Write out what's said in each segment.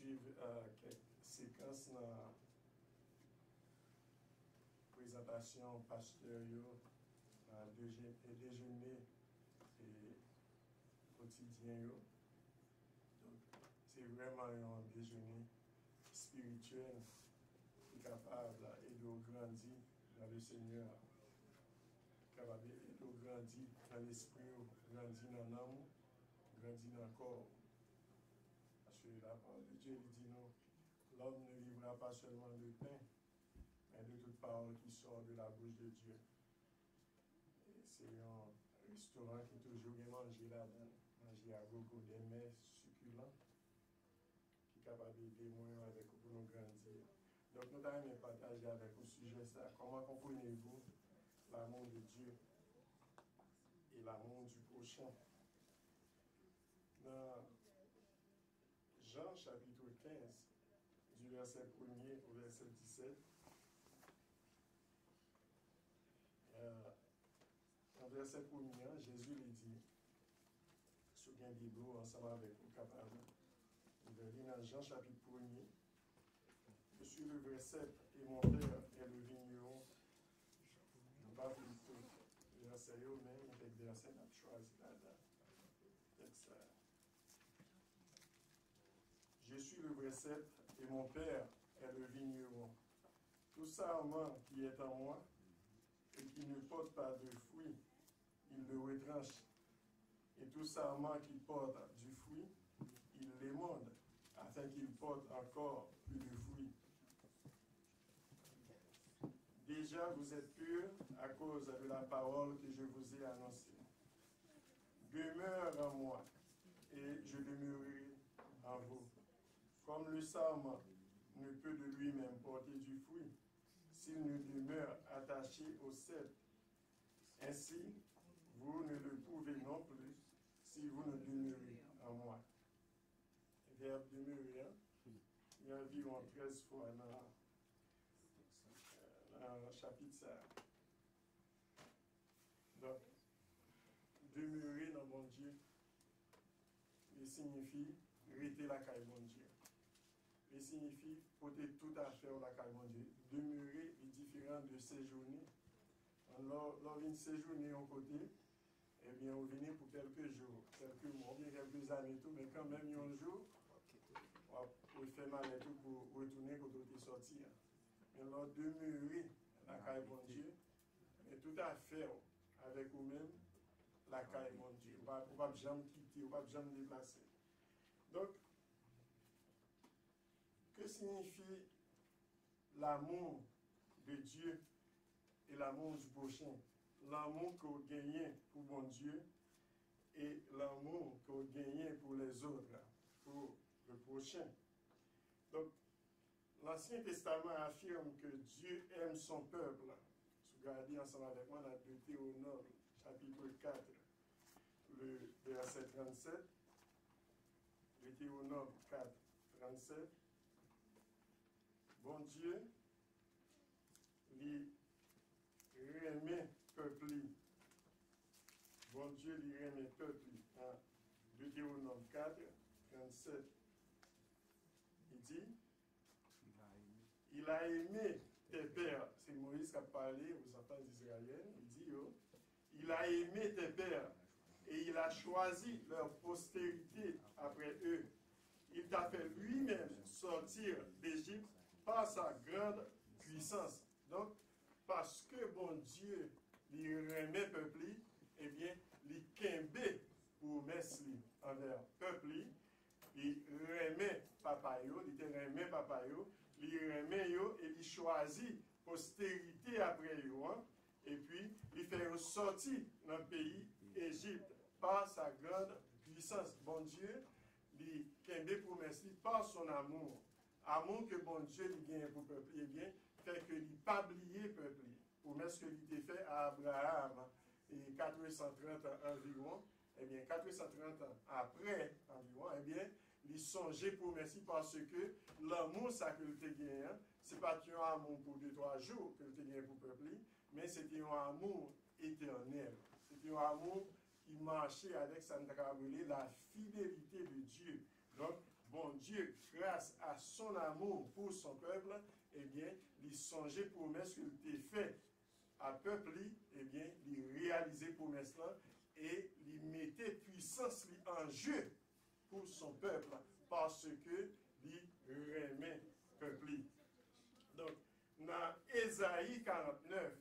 suivre quelques séquences dans la présentation pasteur déjeuner et quotidien. Donc, c'est vraiment un déjeuner spirituel qui est capable de grandir dans le Seigneur, capable de grandir dans l'esprit, grandir dans l'âme, grandir dans le corps. Parce que la parole de Dieu dit non, l'homme ne vivra pas seulement de pain, mais de toute parole qui sort de la bouche de Dieu. C'est un restaurant qui toujours est mangé là-dedans, manger à gogo des mets succulents, qui est capable d'aider moi avec pour nous grandir. Donc nous allons partager avec vous sujet ça. Comment comprenez-vous l'amour de Dieu et l'amour du prochain? Dans Jean chapitre 15, du verset 1er au verset 17, en verset 1er, Jésus lui dit, souviens Bible ensemble avec vous, capable. Il dit dans Jean chapitre 1er, je suis le verset et mon père est le vigneron. Je ne vais pas vous le verset même, avec le verset qu'on a choisi là. Je suis le verset et mon père est le vigneron. Tout sarment qui est en moi et qui ne porte pas de fruits, il le retranche. Et tout sarment qui porte du fruit, il l'émonde, afin qu'il porte encore plus de fruits. Déjà, vous êtes purs à cause de la parole que je vous ai annoncée. Demeure en moi, et je demeurerai en vous. Comme le sarment ne peut de lui-même porter du fruit, s'il ne demeure attaché au cep. Ainsi, vous ne le pouvez non plus si vous ne demeurez en moi. Le verbe demeurer, il y a environ 13 fois dans le chapitre ça. Donc, demeurer dans mon Dieu, il signifie rester la caille mon Dieu. Il signifie porter tout à fait la caille mon Dieu. Demeurer est différent de séjourner. Alors, lorsqu'on séjourner en côté, eh bien, on vient pour quelques jours, quelques mois, bien quelques années, tout, mais quand même, un jour, on fait mal et tout pour retourner quand on est sorti. Mais alors, demeurer la caille mon Dieu, mais tout à fait avec vous-même, la caille mon Dieu. On ne va jamais quitter, on ne va jamais déplacer. Donc, que signifie l'amour de Dieu et l'amour du prochain? L'amour qu'on gagne pour mon Dieu et l'amour qu'on gagne pour les autres, pour le prochain. Donc, l'Ancien Testament affirme que Dieu aime son peuple. Si vous regardez ensemble avec moi dans Deutéronome, chapitre 4, le verset 37. Deutéronome 4, 37. Bon Dieu, lui remet peuple. Bon Dieu, lui remet peuple. Deutéronome 4, 37. Il dit, il a aimé tes pères. C'est Moïse qui a parlé aux enfants d'Israël. Il dit, il a aimé tes pères et il a choisi leur postérité après eux. Il t'a fait lui-même sortir d'Égypte par sa grande puissance. Donc, parce que bon Dieu lui remet peuple, eh bien, lui kembe pour mesli envers peuple, il remet papa yo, il te remet papa yo, il remet yo et il choisit postérité après yo, et puis il fait sortir dans le pays Égypte par sa grande puissance. Bon Dieu, il kembe pour mesli par son amour. Amour que bon Dieu lui gagne pour le peuple, eh bien, fait que il pas oublié le peuple. Pour mettre ce qu'il était fait à Abraham, et 430 ans environ, eh bien, 430 ans après environ, eh bien, il songeait pour merci parce que l'amour, ça que le te gagné, ce n'est pas un amour pour 2-3 jours que le te gagné pour le peuple, mais c'était un amour éternel. C'était un amour qui marchait avec ça, la fidélité de Dieu. Donc, bon Dieu, grâce à son amour pour son peuple, eh bien, il songeait promesse qu'il t'a fait à peuple, eh bien, il réalisait promesse là et il mettait puissance en jeu pour son peuple parce que il aimait peuple. Donc, dans Ésaïe 49,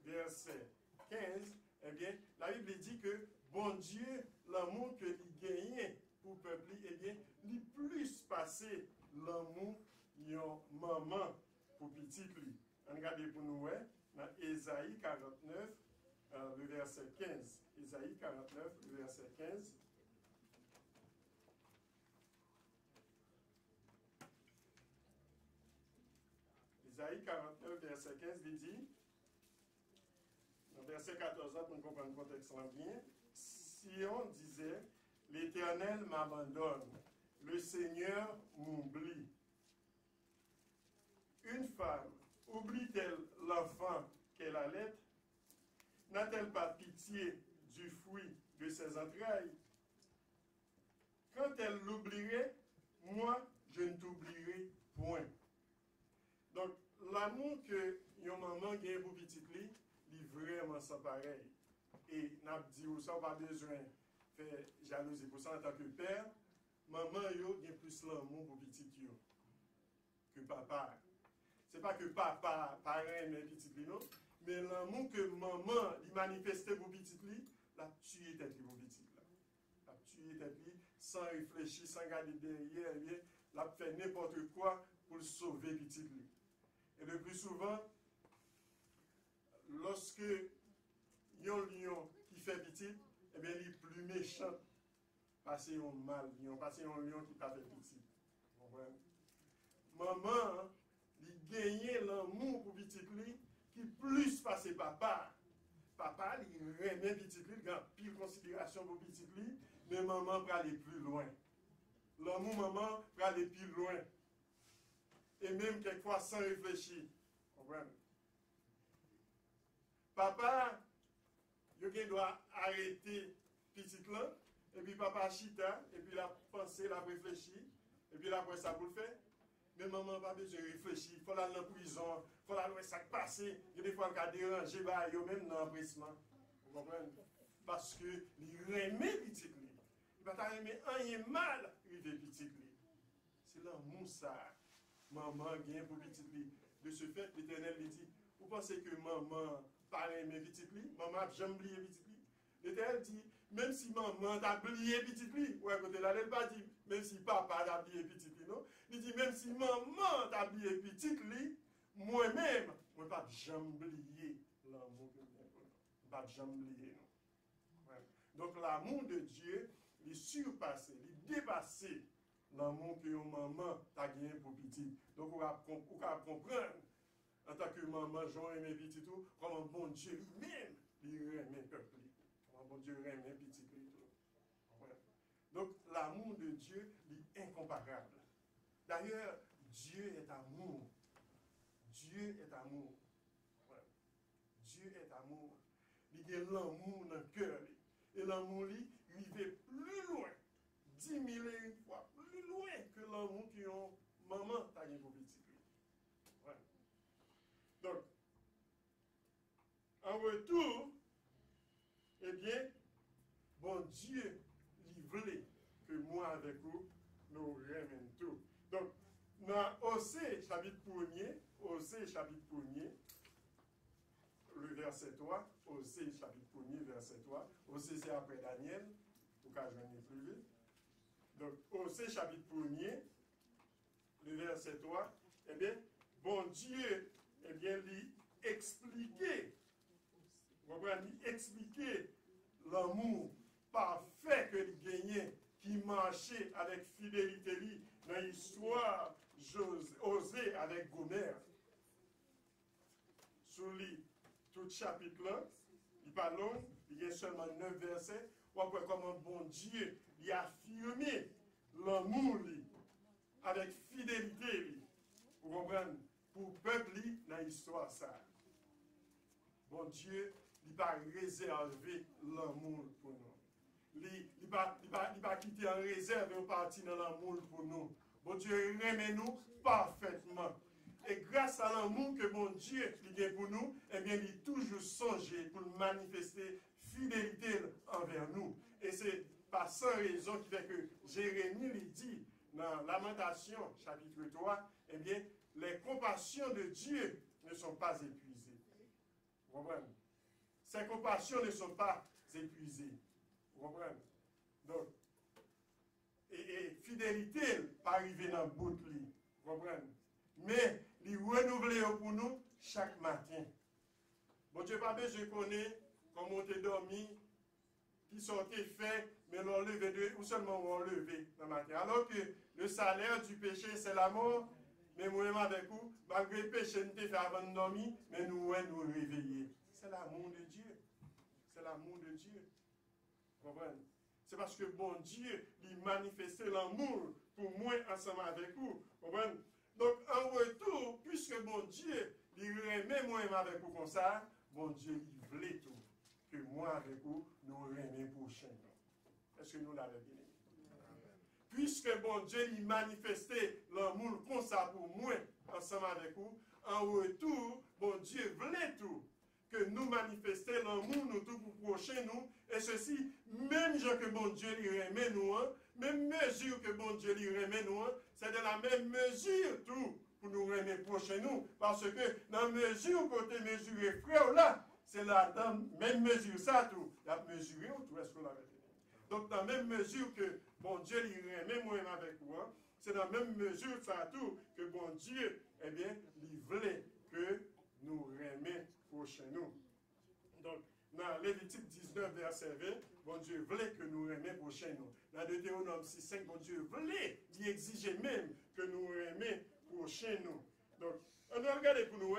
verset 15, eh bien, la Bible dit que bon Dieu, l'amour que il gagnait pour le peuple, eh bien, il plus passé l'amour yon maman pour petit lui. On regarde pour nous, dans Ésaïe 49, le verset 15. Ésaïe 49, le verset 15. Ésaïe 49, verset 15, il dit, dans verset 14, pour nous comprendre le contexte bien, Sion disait, l'Éternel m'abandonne, le Seigneur m'oublie. Une femme oublie-t-elle l'enfant qu'elle allait? N'a-t-elle pas pitié du fruit de ses entrailles? Quand elle l'oublierait, moi, je ne t'oublierai point. Donc, l'amour que yon maman gagne pour petit li, il vraiment sans pareil. Et n'a dit ou ça pas besoin faire jalousie pour ça en tant que père, maman yo gagne plus l'amour pour petit yo que papa. C'est pas que papa parent aime petit li non, mais l'amour que maman lui manifestait pour petit li, la tuer tête li pour petit là. La tuer tête li sans réfléchir, sans regarder derrière, bien, la fait n'importe quoi pour sauver petit li. Et le plus souvent, lorsque il y a un lion qui fait petit, eh bien, il est plus méchant. Parce qu'il y a un mal lion, parce qu'il y a un lion qui t'a fait petit. Vous comprenez? Maman, il gagne l'amour pour petit lui, qui plus passe papa. Papa, il remet petit lui, il a pile considération pour petit lui, mais maman peut aller plus loin. L'amour maman peut aller plus loin. Et même quelquefois sans réfléchir. Vous comprenez? Papa, il doit arrêter petit là, et puis papa chita, et puis il a pensé, il a réfléchi, et puis après ça pour le faire. Mais maman n'a pas besoin de réfléchir, il faut aller en prison, il faut aller ça qui passe, il y a des fois qu'il y a dérangé, même dans l'empressement. Vous comprenez? Parce que il remet petit lui. Il ne va pas aimer rien mal, il veut petit lui. C'est l'amour ça. Maman gagne pour petit lui. De ce fait, l'Éternel lui dit, vous pensez que maman pas aimer petit lui, maman n'a jamais oublié petit lui. L'Éternel dit, même si maman t'a oublié petit lui, ou à côté là, elle pas dit, même si papa t'a oublié petit lui, non. Il dit, même si maman t'a oublié petit lui, moi-même, je ne vais pas jamais oublier l'amour que je n'ai pas jamais oublier, non. Ouais. Donc l'amour de Dieu, il est surpassé, il est dépassé l'amour que maman t'a gagné pour petit. Donc on va comprendre, en tant que maman, j'en aime petit tout, comment bon Dieu lui-même, il aime peuple. Comment bon Dieu aime petit tout. Ouais. Donc l'amour de Dieu est incomparable. D'ailleurs, Dieu est amour. Dieu est amour. Ouais. Dieu est amour. Il y a l'amour dans le cœur. Et l'amour, il va plus loin. 10 000 fois plus loin que l'amour que maman t'a gagné pour petit. Ouais. Donc, en retour, eh bien, bon Dieu, il voulait que moi avec vous, nous remène tout. Donc, dans Osée, chapitre 1er, Osée, chapitre 1er, le verset 3, Osée, chapitre 1er, verset 3, Osée, c'est après Daniel, pour qu'à joindre plus vite. Donc, Osée, chapitre 1er, le verset 3, eh bien, bon Dieu, eh bien, lui expliquer, vous comprenez, lui expliquer l'amour parfait que lui gagnait, qui marchait avec fidélité lui, dans l'histoire Osée avec Gomer. Sur lui, tout chapitre là, il parle long, il y a seulement 9 versets, on voit comment bon Dieu il a affirmé l'amour lui, avec fidélité lui, vous comprenez, pour le peuple lui, dans l'histoire ça. Bon Dieu, il n'a pas réservé l'amour pour nous. il va quitter en réserve et partir dans l'amour pour nous. Bon Dieu remet nous parfaitement. Et grâce à l'amour que mon Dieu a pour nous, eh bien, il est toujours songé pour manifester fidélité envers nous. Et c'est par cette raison qui fait que Jérémie lui dit dans Lamentation, chapitre 3, eh bien, les compassions de Dieu ne sont pas épuisées. Vous comprenez? Ces compassions ne sont pas épuisées. Vous comprenez? Donc, et fidélité, pas arriver dans le bout de lui. Vous comprenez? Mais, il renouvelle pour nous chaque matin. Bon Dieu, pas besoin de connaître comment on t'a dormi, qui sortait fait, mais l'on levé de, ou seulement on levé dans le matin. Alors que le salaire du péché, c'est la mort, mais moi-même avec vous, malgré le péché, nous t'ai fait avant de dormir, mais nous réveiller. C'est l'amour de Dieu. C'est l'amour de Dieu. Vous comprenez? C'est parce que bon Dieu, il manifestait l'amour pour moi ensemble avec vous. Vous comprenez? Donc, en retour, puisque bon Dieu, il remet moi-même avec vous comme ça, bon Dieu, il voulait tout. Que moi avec vous, nous remet prochain. Est-ce que nous l'avons bien aimé? Puisque bon Dieu, il manifestait l'amour comme ça pour moi, ensemble avec vous, en retour, bon Dieu voulait tout. Que nous manifestions l'amour, nous tout pour prochain nous, et ceci, même gens que bon Dieu lui remet nous, même mesure que bon Dieu lui remet nous, c'est de la même mesure tout pour nous remettre prochain nous, parce que dans la mesure côté mesuré frère là, c'est la même mesure ça tout, la mesuré ou tout est-ce que l'avez dit. Donc dans la même mesure que bon Dieu lui remet moi-même avec vous, c'est dans la même mesure ça tout que bon Dieu, eh bien, il voulait que nous remet prochain nous. Donc, dans Lévitique 19, verset 20, bon Dieu voulait que nous remet prochain nous. Dans Deutéronome 6, 5, bon Dieu voulait, il exigeait même que nous remet prochain nous. Donc, on a regardé pour nous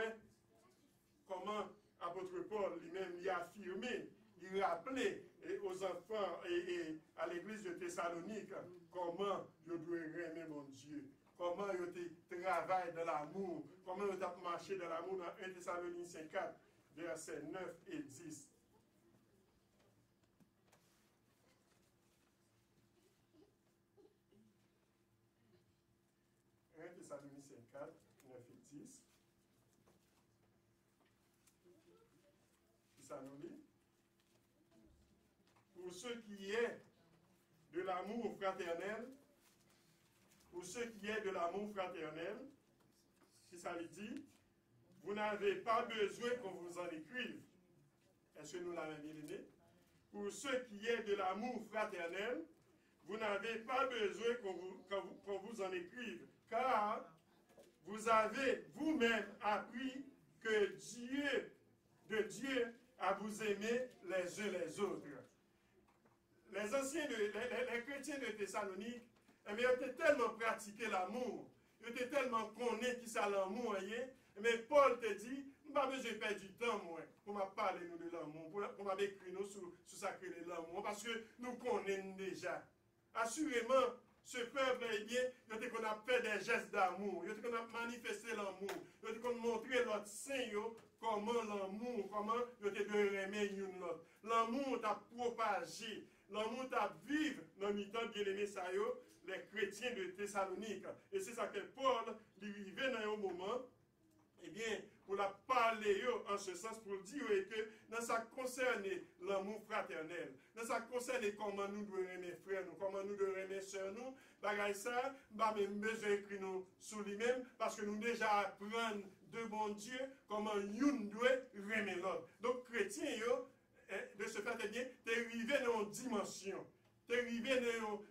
comment l'apôtre Paul lui-même il a affirmé, il rappelait aux enfants et à l'église de Thessalonique comment ils doivent remer mon Dieu. Comment ils travaillent de l'amour, comment ils ont marché de l'amour dans 1 Thessaloniciens 4, versets 9 et 10. 1 Thessaloniciens 4, 9 et 10. Qui ça nous dit? Pour ce qui est de l'amour fraternel, pour ce qui est de l'amour fraternel, si ça lui dit, vous n'avez pas besoin qu'on vous en écrive. Est-ce que nous l'avons bien aimé? Pour ce qui est de l'amour fraternel, vous n'avez pas besoin qu'on vous en écrive, car vous avez vous-même appris que Dieu à vous aimer les uns les autres. Les anciens, les chrétiens de Thessalonique, ils ont tellement pratiqué l'amour, ils ont tellement connus qui ça l'amour, mais Paul te dit, je n'ai pas besoin de perdre du temps, moi, pour me parler nous de l'amour, pour m'écrire nous sur sacré de l'amour, parce que nous connaissons déjà. Assurément, ce peuple, eh bien, il a fait des gestes d'amour, il a manifesté l'amour, il a montré l'autre saint, comment l'amour, comment il a aimer l'autre. L'amour t'a propagé, l'amour t'a vivre dans le temps bien-aimé, les chrétiens de Thessalonique. Et c'est ça que Paul lui arrivait dans un moment, eh bien, pour la parler en ce sens, pour dire que dans ça concerne l'amour fraternel, dans ça concerne comment nous devons aimer frères nous, comment nous devons aimer sœurs nous, bagay ça, bah même besoin d'écrire nous sur lui-même, parce que nous déjà apprenons de bon Dieu comment nous devons aimer l'autre. Donc, chrétiens, de ce fait, eh bien, tu es arrivé dans une dimension. Tu es arrivé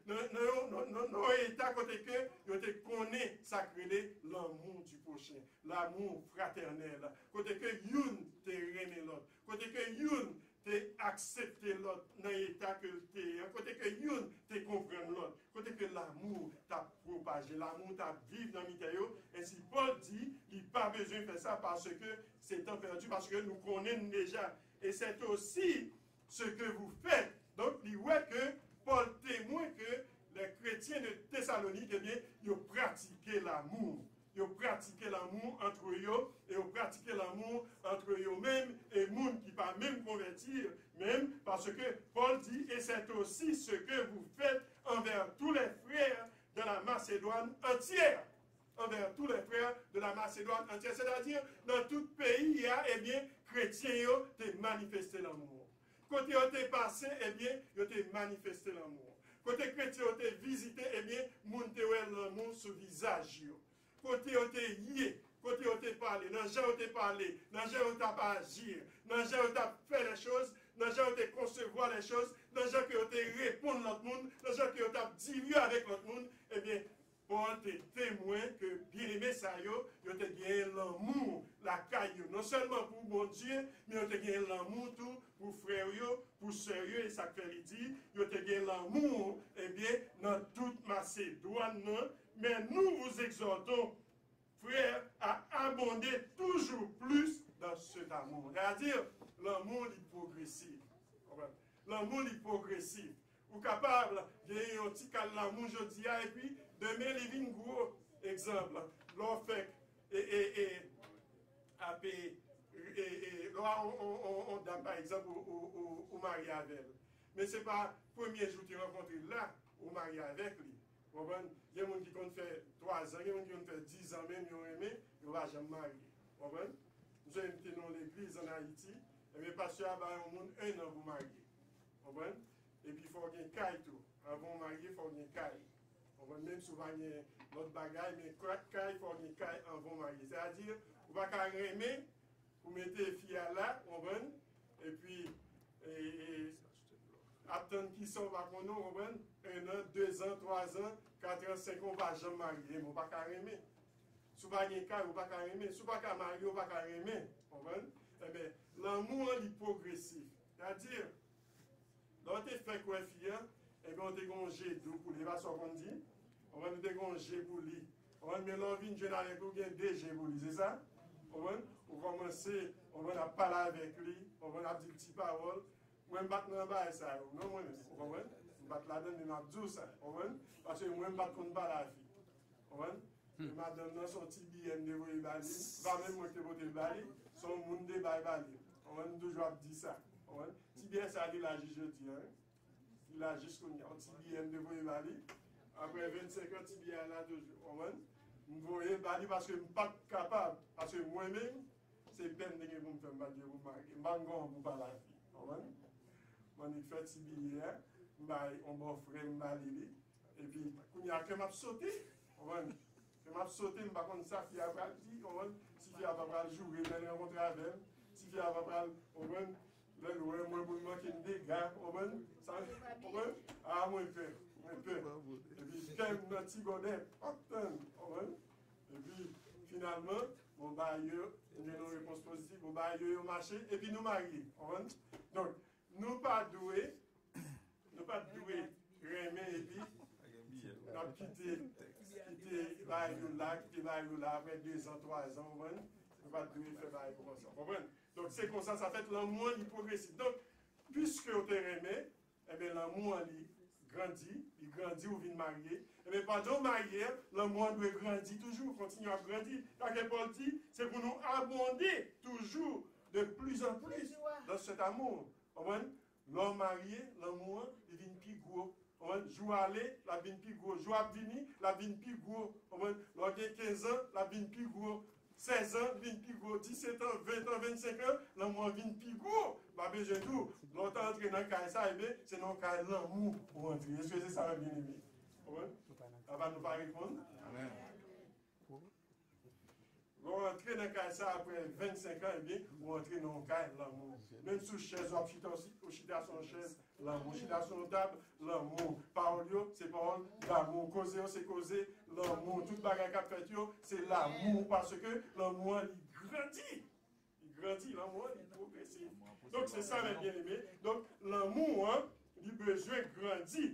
dans un état côté que tu connais sacré l'amour du prochain, l'amour fraternel. Côté que youn te remet l'autre. Côté que youn te accepté l'autre dans l'état que tu es. Côté que youn te comprend l'autre. Côté que l'amour t'a propagé, l'amour t'a vécu dans l'intérieur. Ainsi, Paul dit, il n'y a pas besoin de faire ça parce que c'est temps perdu, parce que nous connaissons déjà. Et c'est aussi ce que vous faites. Donc, il voit que Paul témoigne que les chrétiens de Thessalonique, eh bien, ils ont pratiqué l'amour. ils pratiquent l'amour entre eux, et ils pratiquent l'amour entre eux-mêmes, et monde qui pas même convertir, même parce que Paul dit, et c'est aussi ce que vous faites envers tous les frères de la Macédoine entière. Envers tous les frères de la Macédoine entière. C'est-à-dire, dans tout pays, il y a, eh bien, chrétiens, ils ont manifesté l'amour. Quand ils ont passé, eh bien, ils ont manifesté l'amour. Côté chrétien, ils ont visité, eh bien, monté l'amour sur le visage. Côté ils ont yé, côté ils ont parlé, dans les gens ils ont parlé, dans les gens ils ont agir, dans les gens ils ont fait les choses, dans les gens ils ont concevoir les choses, dans les gens qui ont répondre à l'autre monde, dans les gens qui ont dit avec l'autre monde, eh bien, Paul te témoin que bien aimé ça yo te gagné l'amour la caillou non seulement pour mon Dieu mais yo te gagné l'amour tout pour frère yo pour sœur yo et ça fait dit yo te gagné l'amour eh bien dans toute Macédoine mais nous vous exhortons frères à abonder toujours plus dans cet amour, c'est-à-dire l'amour est progressif. L'amour est progressif. Vous êtes capable de gagner un petit cal l'amour aujourd'hui et puis demain, il y a un gros exemple. L'on fait on donne par exemple au mari avec elle. Mais ce n'est pas le premier jour que tu rencontres là, au mari avec lui. Il y a des gens qui ont fait 3 ans, il y a des gens qui ont fait 10 ans même, ils ont aimé, ils ne vont jamais marier. Nous sommes invités dans l'église en Haïti, et le pasteur a un monde 1 an pour marier. Et puis il faut qu'il y ait un caille tout. Avant de marier, il faut qu'il y ait un caille. Même souvent, il y a d'autres bagages, mais caille, il faut qu'il y ait un caille avant de marier. C'est-à-dire, vous ne pouvez pas aimer, vous mettez les filles là, et puis, attendre qu'ils sont par contre, 1 an, 2 ans, 3 ans, 4 ans, 5 ans, on ne va jamais marier, on ne va pas aimer. Si vous n'avez pas de caille, on ne va pas aimer. Si vous n'avez pas marier, on ne va pas aimer. Eh bien, l'amour est progressif. C'est-à-dire, dans tes faits quoi, filles, eh bien, on te gonge d'eau pour les vaches, on dit. On va nous dégonge pour lui. On va mettre l'envie de jeune avec nous, il y a des pour lui, c'est ça? On va commencer, on va parler avec lui, on va dire des petites paroles. Moi, je ne vais pas battre ça. Non, moi, on va battre là-dedans, mais je vais dire ça. Parce que moi, je ne vais pas contre la fille. On va madame, dans son petit billet, de vous bali, va même monter pour te bali, son monde de bali. On va toujours dire ça. Si bien ça, il a juste jeudi, il a juste connu un petit billet de vous bali. Après 25 ans, il y a là toujours. Vous voyez, parce que je ne suis pas capable. Parce que moi-même, c'est peine de vous me faire battre vous marier. Je ne suis pas pour parler à la fille. Je fais petit billet, on m'offre un bali. Et puis, il y a que m'a sauté. Je m'a sauté, je ne sais pas ça, qui a dit, si il y a pas jouer, je vais rencontrer avec elle. Si il y a pas le loin, moi, je manque des gars. Ah, moi, je fais. Et puis, quand notre petit godet, et puis, finalement, mon bailleur, il y a une réponse positive, mon bailleur au marché, et puis nous marier. Donc, nous pas doués, remer, et puis, nous avons quitté bailleur là, après 2 ans, 3 ans, nous pas doués faire bailleur comme ça. Donc, c'est comme ça fait l'amour, il progresse. Donc, puisque on te remet, eh bien, l'amour, il grandit ou vient marier. Et bien, pendant marier, l'amour doit grandir toujours, continuer à grandir. Car que Paul dit, c'est pour nous abonder toujours de plus en plus dans cet amour. L'homme marié, l'amour, il vient plus gros. Jour aller, la vient plus gros. Jour à venir, la vient plus gros. L'homme 15 ans, la vient plus gros. 16 ans, vient plus gros. 17 ans, 20 ans, 25 ans, l'amour vient plus gros. Pas besoin de tout. Longtemps entrer dans le cas, ça, c'est dans le cas de l'amour pour entrer. Est-ce que c'est ça, bien aimé? Ça va nous pas répondre? Amen. On entrer dans le cas, ça, après 25 ans, eh bien, on entre dans le cas de l'amour. Même sous chaise, on chita son chaise, l'amour. Chita son table, l'amour. Parole, c'est parole, l'amour. Causer, c'est causer, l'amour. Toute bagarre qu'a fait, c'est l'amour. Parce que l'amour, il grandit. Il grandit, l'amour, il progresse. Donc, c'est ça, mes bien-aimés. Donc, l'amour, il besoin grandir.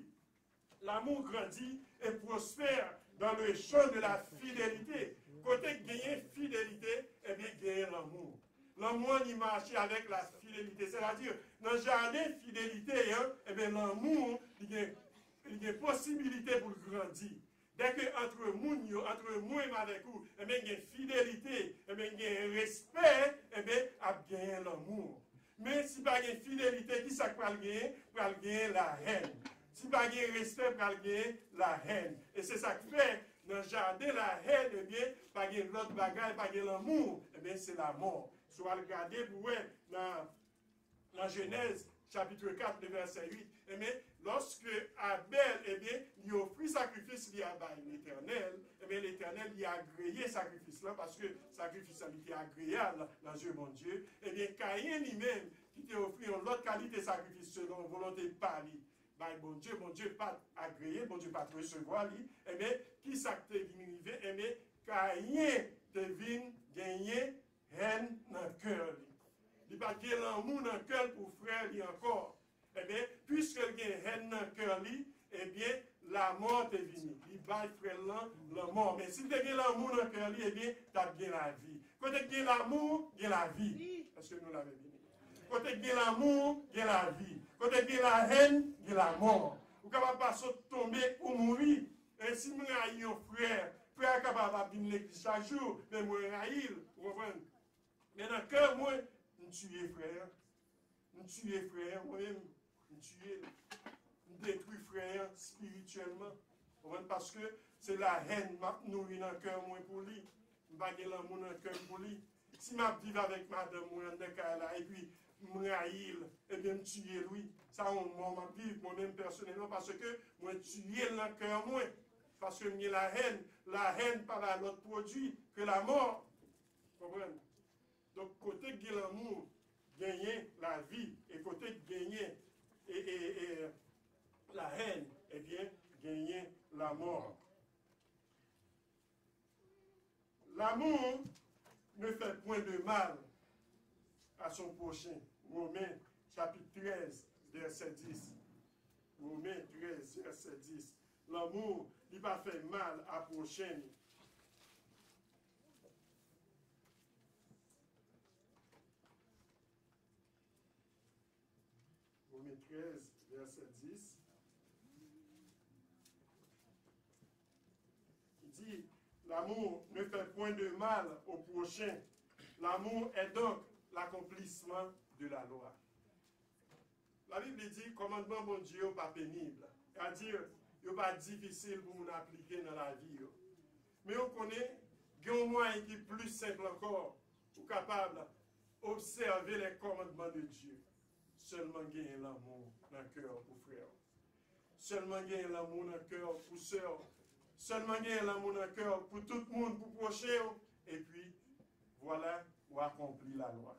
L'amour grandit et prospère dans le champ de la fidélité. Côté gagner fidélité, eh bien, gagner l'amour. L'amour, il marche avec la fidélité. C'est-à-dire, dans le jardin de fidélité, eh bien, l'amour, il y a possibilité pour grandir. Dès que entre moi et avec vous, eh bien, il y a fidélité, eh bien, il y a respect, eh bien, il y a l'amour. Mais si pas de fidélité, qui ça va gagner la haine. Si pas de respect, va gagner la haine. Et c'est ça qui fait, dans le jardin, la haine, eh bien, pas de l'autre bagaille, pas de l'amour, eh bien, c'est la mort. Soit regardez, vous voyez, dans Genèse, chapitre 4, le verset 8, eh bien, lorsque Abel, eh bien, il offrit sacrifice à l'Éternel, eh bien, l'Éternel y a agréé sacrifice-là, parce que sacrifice était agréable dans Dieu, mon Dieu. Eh bien, Caïn lui-même, qui t'a offert l'autre qualité de sacrifice selon volonté par lui, ben, bon Dieu pas agréé, bon Dieu pas recevoir lui, eh bien, qui ça te venu, eh bien, Caïn te venu gagner haine dans le cœur. Il n'y a pas de l'amour dans le cœur pour frère lui encore. Eh bien, puisque il y a haine dans le cœur, eh bien, la mort est venue. Il bat frère la mort. Mais si tu as l'amour dans le cœur, eh bien, tu as bien la vie. Quand tu as l'amour, il y a la vie. Est-ce que nous l'avons dit? Quand tu as l'amour, il y a la vie. Quand tu as la haine, il y a la mort. Vous ne pouvez pas tomber ou mourir. Et si vous avez un frère est capable de l'église chaque jour, mais moi, vous comprenez? Mais dans le cœur, moi, nous tuer frère. Nous tuer frère, moi-même. Nous tuer. Nous détruire frère spirituellement. Parce que c'est la haine qui nourrit dans le cœur, moi, pour lui. Je ne vais pas l'amour dans le cœur pour lui. Si je vis avec madame, moi, et puis, et bien, me tuer lui. Ça, on vivre moi-même personnellement, parce que moi, tuer dans le cœur, moi. Parce que j'ai la haine par un autre produit que la mort. Vous comprenez? Donc, côté de l'amour, gagner la vie, et côté de gagner et la haine, eh bien, gagner la mort. L'amour ne fait point de mal à son prochain. Romains chapitre 13, verset 10. Romains 13, verset 10. L'amour ne pas fait mal à prochain. Romains 13, verset 10. Il dit, l'amour ne fait point de mal au prochain. L'amour est donc l'accomplissement de la loi. La Bible dit, commandement bon Dieu n'est pas pénible. C'est-à-dire, il n'est pas difficile pour nous appliquer dans la vie. Mais on connaît, il y a un moyen qui est plus simple encore, pour capable d'observer les commandements de Dieu. Seulement gagner l'amour dans le cœur pour frère. Seulement gagner l'amour dans le cœur pour soeur. Seulement gagner l'amour dans le cœur pour tout le monde, pour prochain. Et puis, voilà, on accomplit la loi.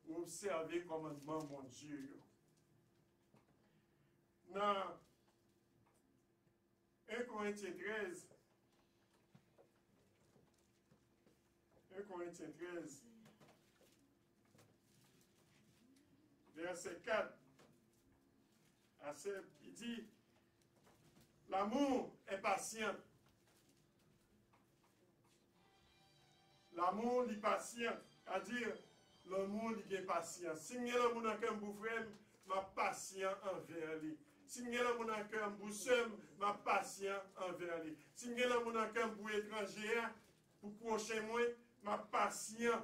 Observer le commandement de mon Dieu. Dans 1 Corinthiens 13, 1 Corinthiens 13, verset 4 à 7, il dit, l'amour est patient. L'amour est patient, c'est-à-dire l'amour est patient. Si je l'amour dans le cœur de frère, je patient envers lui. Si je l'amour dans le cœur de soeur, je patient envers lui. Si je l'amour dans le cœur de étranger, pour prochain mois, je patient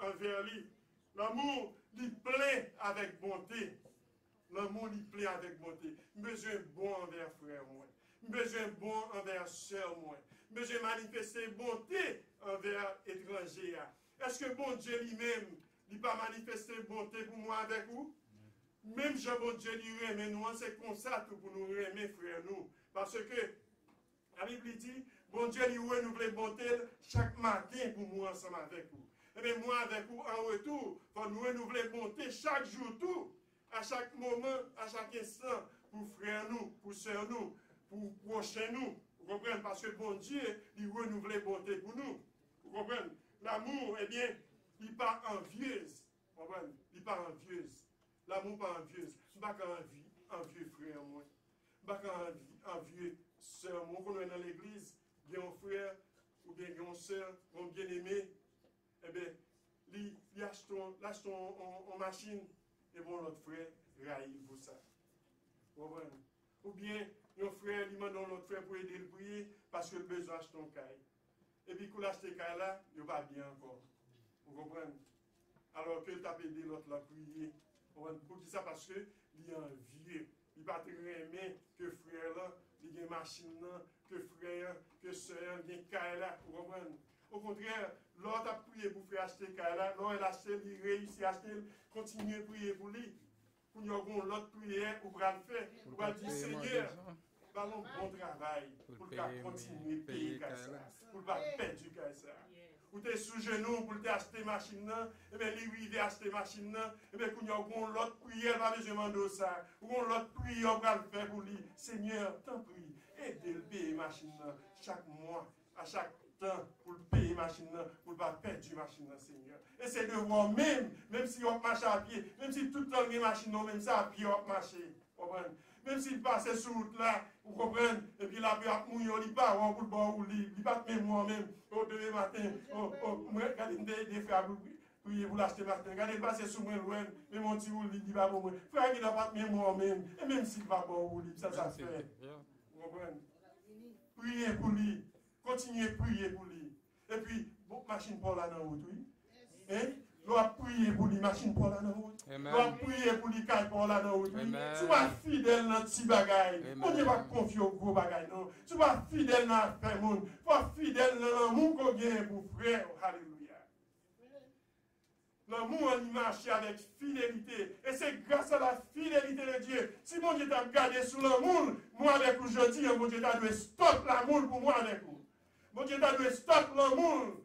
envers lui. L'amour, il plaît avec bonté. L'amour, il plaît avec bonté. Besoin bon envers frère moi. Besoin bon envers soeur moi. Besoin manifester bonté envers étranger. Est-ce que bon Dieu lui-même, il pas manifester bonté pour moi avec vous? Même Jean bon Dieu lui aime nous, c'est comme ça tout pour nous aimer frère nous. Parce que la Bible dit, bon Dieu lui renouvelle bonté chaque matin pour moi ensemble avec vous. Et bien moi avec vous en retour, pour nous renouveler bonté chaque jour tout, à chaque moment, à chaque instant, pour frère nous, pour soeur nous, pour prochain nous. Vous comprenez? Parce que bon Dieu, il renouvelle bonté pour nous. Vous comprenez? L'amour, eh bien, il n'est pas envieuse. Vous comprenez? Il n'est pas envieuse. L'amour pas envieuse. Je ne suis pas envieux frère, moi. Je ne suis pas envieux soeur. Moi, quand on est dans l'église, il y a un frère ou bien une soeur, un bien-aimé, eh bien, il achète une machine, et bon, l'autre frère, raille pour ça. Ou bien, un frère, il demande l'autre frère pour aider le prier parce que le besoin d'acheter un caille. Et puis, quand l'acheter caille là, il va bien encore. Vous comprenez? Alors que t'a aidé l'autre là prier. Pour qui ça? Parce que il est envieux. Il va te aimer que frère là, il y a une machine là, que frère, que soeur, il y a une caille là. Vous comprenez? Au contraire, l'autre a prié pour faire acheter caille là, l'autre a acheté, il réussit à acheter, continue à prier pour lui. Pour nous avoir l'autre prière, pour le faire. Pour dire Seigneur, ballon bon travail, pour continuer à payer ça, pour ne pas perdre du ça. Ou t'es sous genou pour t'acheter machine, et bien lui acheter machine, et bien qu'on y a l'autre prière, va besoin de ça, ou l'autre prière, on va le faire pour lui. Seigneur, t'en prie, aidez le payer machine chaque mois, à chaque temps, pour le payer machine, pour ne pas perdre du machine, Seigneur. Et c'est de voir même si on marche à pied, même si tout le temps les machines, même ça à pied, on marche. Même s'il passait sur route là, vous comprenez, et puis la pluie a mouillé, il part, on pour le bord, il part même moi-même, au demain matin, regardez des frères prier pour l'acheter matin, regardez le passer sur moi loin, mais mon petit roule, il va pour moi. Frère qui n'a pas même moi-même, et même s'il va pas au lit, ça fait. Vous comprenez? Priez pour lui, continuez à prier pour lui. Et puis, bon, machine pour la dans route, oui. Hein? Nous avons prié pour les machines pour la route. Nous avons prié pour les cailles pour la route. Tu vas fidèle dans petit bagaille. On ne va pas confier au gros bagaille. Non. Tu vas fidèle dans la fin monde. Tu vas fidèle dans l'amour qu'on gagne pour frère. Alléluia. L'amour, on y marche avec fidélité. Et c'est grâce à la fidélité de Dieu. Si mon Dieu t'a gardé sous l'amour, moi avec vous, je dis, mon Dieu t'a dû stop l'amour pour moi avec vous. Mon Dieu t'a dû stop l'amour.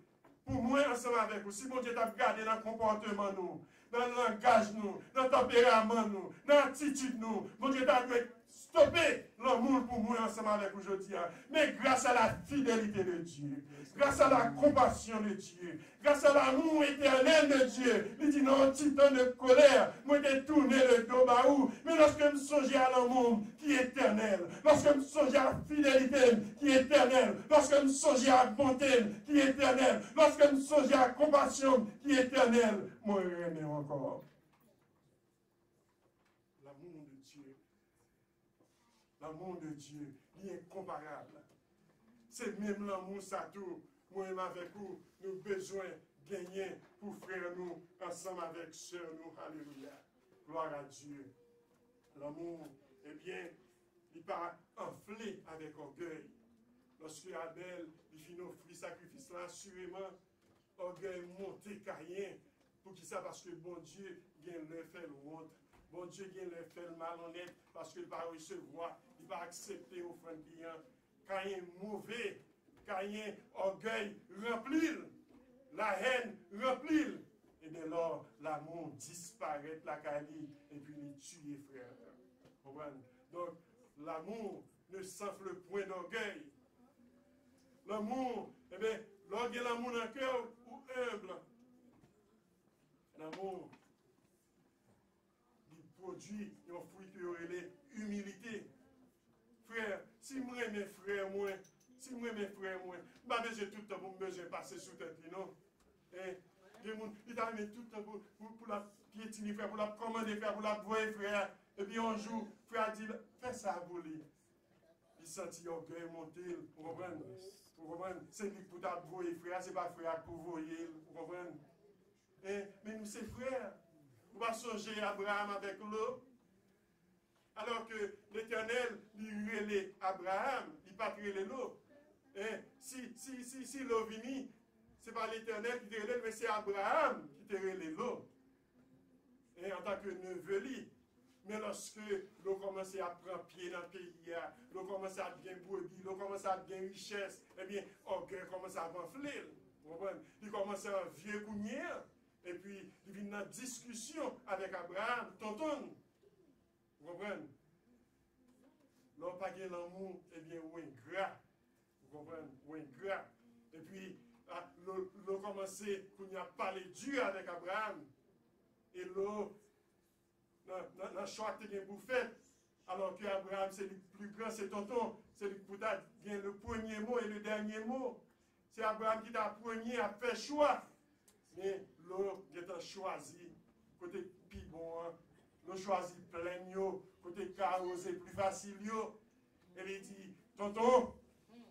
Pour moi, ensemble avec vous, si mon Dieu t'a gardé dans le comportement, nous, dans le langage, nous, dans le tempérament, nous, dans l'attitude, nous, mon Dieu t'a stopper l'amour pour moi ensemble avec vous aujourd'hui. Mais grâce à la fidélité de Dieu, grâce à la compassion de Dieu, grâce à l'amour éternel de Dieu, il dit non, petit temps de colère, moi j'ai tourné le dos baou, mais lorsque je me songe à l'amour qui est éternel, lorsque je me songe à la fidélité qui est éternelle, lorsque je me songe à la bonté qui est éternelle, lorsque je me songe à la compassion qui est éternelle, moi je l'aime encore. L'amour de Dieu. L'amour de Dieu, il est incomparable. C'est même l'amour, ça tout. Moi-même avec vous, nous avons besoin de gagner pour frère nous, ensemble avec sœur nous. Alléluia. Gloire à Dieu. L'amour, eh bien, il pas enflé avec orgueil. Lorsque Abel, il fit offrir sacrifice là, assurément, orgueil monté Caïn. Pour qui ça? Parce que bon Dieu, il le fait le honte. Bon Dieu, il le fait le malhonnête parce qu'il ne va pas recevoir, il va accepter offrande client. Caïn mauvais, Caïn orgueil rempli, la haine remplie. Et dès lors, l'amour disparaît, la Cali, et puis il tue frère. Donc, l'amour ne s'enfle point d'orgueil. L'amour, eh bien, lorsqu'il y a l'amour dans le cœur ou humble, l'amour produit un fruit qui aurait l'humilité. Frère, si moi mes frères, moi, si moi mes frères, moi, je vais tout le temps pour me passer sous tête, non? Il t'a mis tout le temps pour la piétiner, frère, pour la commander, frère, pour la voir, frère. Et puis un jour, frère dit, fais ça pour lui. Il sentit orgueil monter, vous comprenez? Vous comprenez? C'est lui pour ta voir, frère, c'est pas frère pour voyer, vous comprenez? Mais nous, c'est frère. On va songer Abraham avec l'eau. Alors que l'Éternel lui relait Abraham, il n'a pas relé l'eau. Si l'eau vient, ce n'est pas l'Éternel qui te relève, mais c'est Abraham qui te relève l'eau. En tant que neveu. Mais lorsque l'eau commence à prendre pied dans le pays, l'eau commence à bien brebis, l'eau commence à bien richesse, eh bien, orgueil commence à gonfler. Il commence à vieux cougner. Et puis, il vient dans discussion avec Abraham, tonton. Vous comprenez? L'homme pas l'amour, eh bien, ou ingrat. Vous comprenez? Ou ingrat. Et puis, l'homme commence à parler Dieu avec Abraham. Et l'homme, dans le choix que tu as bouffé, alors que Abraham, c'est le plus grand, c'est tonton. C'est lui qui a le premier mot et le dernier mot. C'est Abraham qui t'a premier à faire choix. Mais l'eau est choisi, côté plus bon, l'eau choisi plein, côté carrosé plus facile. Elle dit, tonton,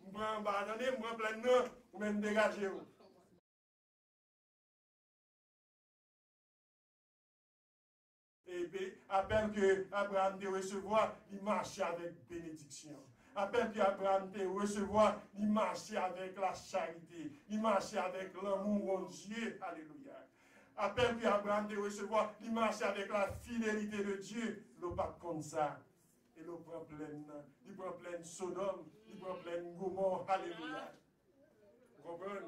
je prends attendez, je prends plein de nom, ou même dégager. Et puis, après que Abraham te recevoir, il marchait avec bénédiction. Après que Abraham te recevoir, il marchait avec la charité. Il marchait avec l'amour de Dieu. Alléluia. Après que Abraham te recevoir, il marchait avec la fidélité de Dieu. Il n'a pas comme ça. Et il prend plein Sodome, il prend plein Gomorre. Alléluia. Vous comprenez?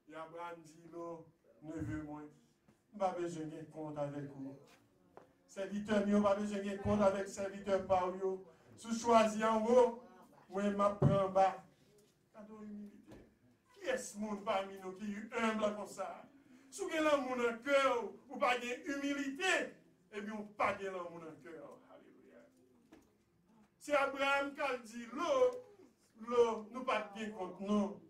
Et Abraham dit, non, neveu moi, je n'ai pas besoin de compte avec vous. Serviteur, je n'ai pas besoin de compte avec serviteur par vous. Si je choisis en haut, moi, je m'apprends en bas. Cadeau humilité. Qui est ce monde parmi nous qui est humble comme ça? Si vous avez l'amour dans le cœur, ou pas de humilité, et bien, vous n'avez pas l'amour dans le cœur. Alléluia. C'est Abraham qui a dit, l'eau, nous pas de compte, non.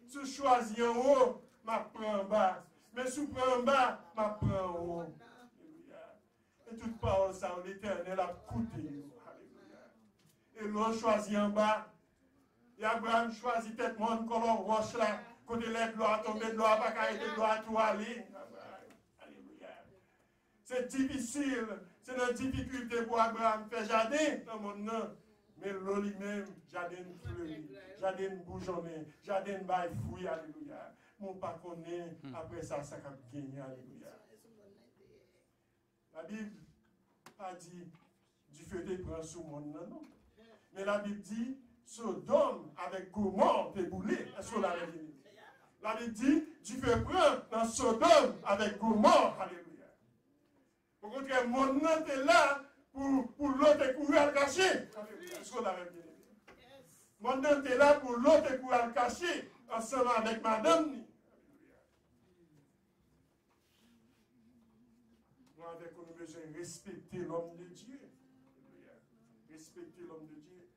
Si je choisis en haut, je m'apprends en bas. Mais si je prends en bas, je m'apprends en haut. Alléluia. Et toute parole, ça, l'Éternel a coûté. Et l'on choisit en bas. Et Abraham choisit tête monde colon roche là. Côté l'aide, l'eau a tombé, l'eau a pas caillé, l'eau a tout allé. Alléluia. C'est difficile. C'est une difficulté pour Abraham faire jardin dans mon nom. Mais l'eau lui-même, jardin fleuri, jardin bourgeonné, jardin bail fouille. Alléluia. Mon pas connaît, après ça, ça va gagner. Alléluia. La Bible a dit, du feu te prend sous mon nom, non. Mais la Bible dit, Sodome avec Gomorre déboulé. Est-ce que la Bible dit? La Bible dit, du feu prend dans Sodome avec Gomorre. Alléluia. Au contraire, mon nom est là pour l'autre courir à le cacher. Est-ce que la Bible dit? Mon nom est là pour l'autre courir à le cacher ensemble avec madame. Nous avons besoin de respecter l'homme de Dieu. Respecter l'homme de Dieu.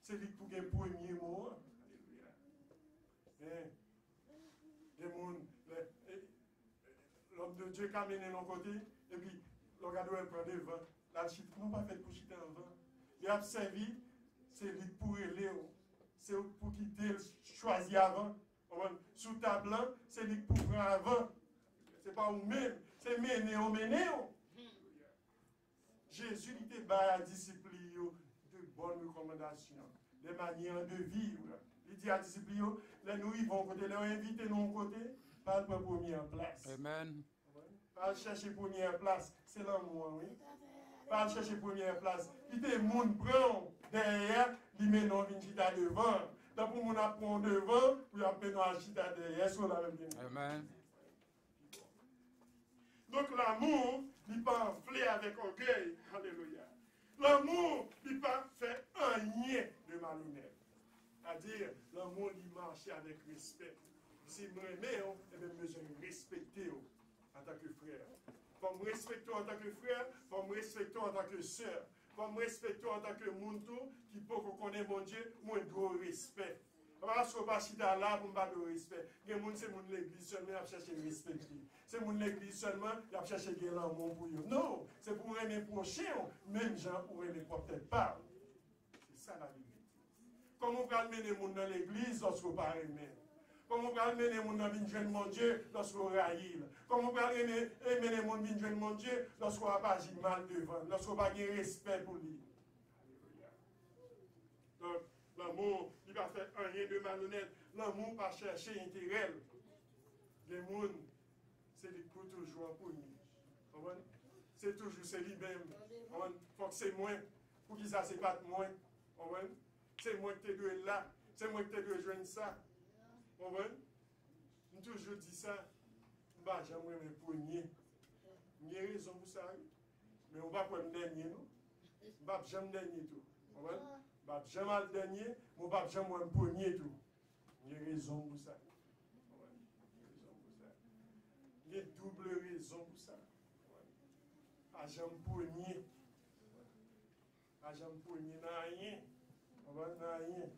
C'est lui pour le premier mot. Alléluia. L'homme de Dieu qui a mené l'autre côté, et puis le gars doit prendre le vent. La chute, non pas fait pour chuter en vent. Il a servi, c'est lui pour aller. C'est pour quitter, choisir avant. Sous table, c'est lui pour prendre avant. Ce n'est pas vous-même, c'est mener. Jésus était bas à disciples de bonnes recommandations, des manières de vivre. Il dit à disciples, les nous y vont côté, les invités nous côté, pas le premier en place. Amen. Pas chercher première place, c'est l'amour, oui. Pas chercher première place. Quitter le monde prend derrière, il met nos vinchita devant. Donc pour mon apprend devant, pour appeler nos achita derrière, sur la même chose. Amen. Donc l'amour, il n'est pas enflé avec orgueil. Alléluia. L'amour, il n'est pas fait un lien de malhonnête. C'est-à-dire, l'amour, il marche avec respect. Si je m'aime, je vais besoin de respecter en tant que frère. Pour me respecter en tant que frère, pour me respecter en tant que soeur, pour me respecter en tant que monde qui peut connaître mon Dieu, moi, je dois respect. Parce que je ne suis pas là pour me battre le respect. Les gens, c'est l'église seulement, ils cherchent à respecter. C'est l'église seulement, ils cherchent à gagner l'amour pour eux. Non, c'est pour aimer le prochain, même gens pour aimer peut-être pas. C'est ça la vérité. Comment on peut mener les gens dans l'église lorsqu'on ne peut pas aimer? Comment on peut mener les gens dans le mon Dieu lorsqu'on raille? Comment on peut aimer les gens dans le mon Dieu lorsqu'on n'a pas agi mal devant, lorsqu'on n'a pas de respect pour lui? Donc, l'amour, il va faire un rien de malhonnête. L'amour va chercher intérêt. Les gens, c'est lui pour toujours pour nous. C'est toujours c'est lui-même. Il faut que c'est moi. Pour qu'il ça, c'est pas moi. C'est moi qui te dois là. C'est moi qui te dois joindre ça. Je toujours dit ça. Bah, j'aimerais me poigner. Il y a raison pour ça. Mais on va pas me dernier, non? Bah, j'aime dernier tout. Bah, j'aime le dernier, mon pape, j'aime un poignet tout. Il y a raison pour ça. Il y a double raison pour ça. Pas j'aime poignet. Pas j'aime poignet, rien. Rien.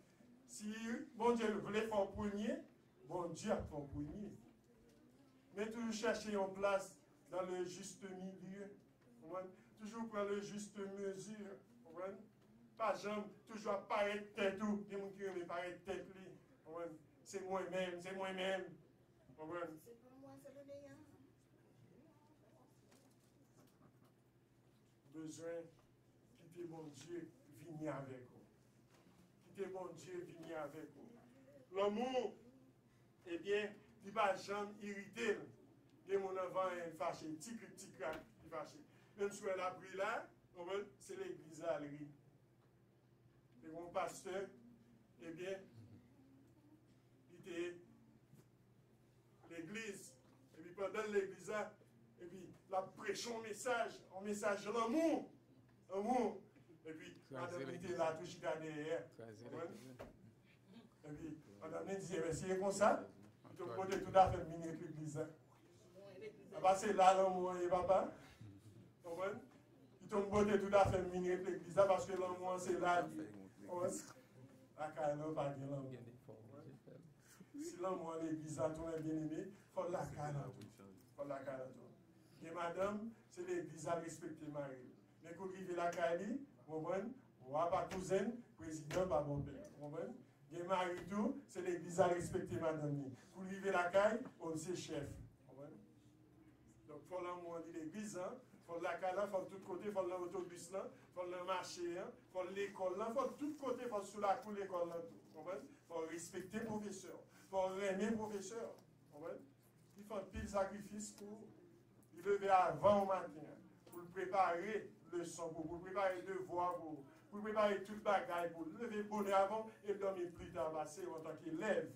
Si bon Dieu voulait faire poignet, bon Dieu a fait poignet. Mais toujours chercher en place dans le juste milieu. Toujours prendre le juste mesure. Pas jamais, toujours paraître tête ou, des gens qui aiment paraître tête li. C'est moi-même, c'est moi-même. C'est pas moi, c'est le néant. Besoin quitter mon Dieu, venir avec vous. Quitter mon Dieu, venir avec vous. L'amour, eh bien, il ne va jamais irriter. Et mon enfant est fâché, petit crack, il est fâché. Même si elle a pris là, c'est l'église à lui. Et mon pasteur, eh bien, il était l'église. Et puis pendant l'église, et puis la prêche un message de l'amour. Amour. Et puis, madame était là, tout chita derrière. Et puis, madame disait, mais c'est comme ça. Tu peux tout à fait minir l'église. C'est là l'amour, et papa. Tu tombe tout à fait minir l'église parce que l'amour, c'est là. La carrière pas bien l'amour. Si l'amour, l'église a tout bien aimé, il faut la carrière. Faut la carrière. Et madame, c'est l'église à respecter Marie. Mais quand vous vivez la carrière, vous comprenez? Pas cousin, président, pas mon père. Vous comprenez? Et Marie tout, c'est l'église à respecter madame. Pour vivre la caille, on c'est chef. Donc, il faut l'amour de l'église, il faut la caille, il faut de tous côtés, il faut l'autobus, il faut le marché, il faut l'école, il faut de tous côtés, il faut sous la cour l'école. Il faut respecter le professeur, il faut aimer le professeur. Il faut un pile sacrifice pour le lever avant au matin, pour le préparer le son, pour préparer le devoir, pour préparer tout le bagage, pour lever bonheur avant et dormir plus tard passé en tant qu'élève.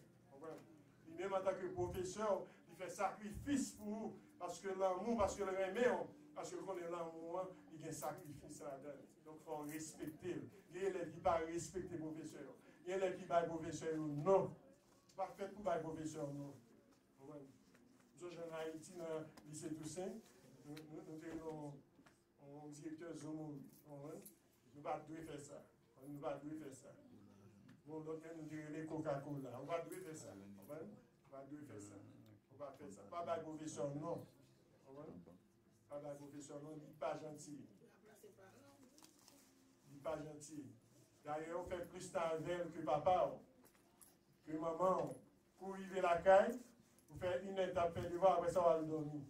Même en tant que professeur, il fait sacrifice pour vous, parce que l'amour, parce que le remède, parce que qu'on est l'amour, il y a un sacrifice là-dedans. Donc il faut respecter. Il y a des élèves qui ne pas respecter le professeur. Il y a des élèves qui ne professeur non. Pas fait pour le professeur non. Nous sommes en Haïti, dans le lycée Toussaint, nous avons un directeur Zomo. Nous ne pas faire ça. Nous ne pas faire ça. Bon, l'autre nous dirait les Coca-Cola. On va faire ça. On va faire ça. On va faire ça. Pas de professeur, non. Pas de professeur, non. Il n'est pas gentil. Il n'est pas gentil. D'ailleurs, on fait plus d'envers que papa, que maman. Pour arriver à la caille, vous faites une étape, faites devoir, après ça, on va dormir.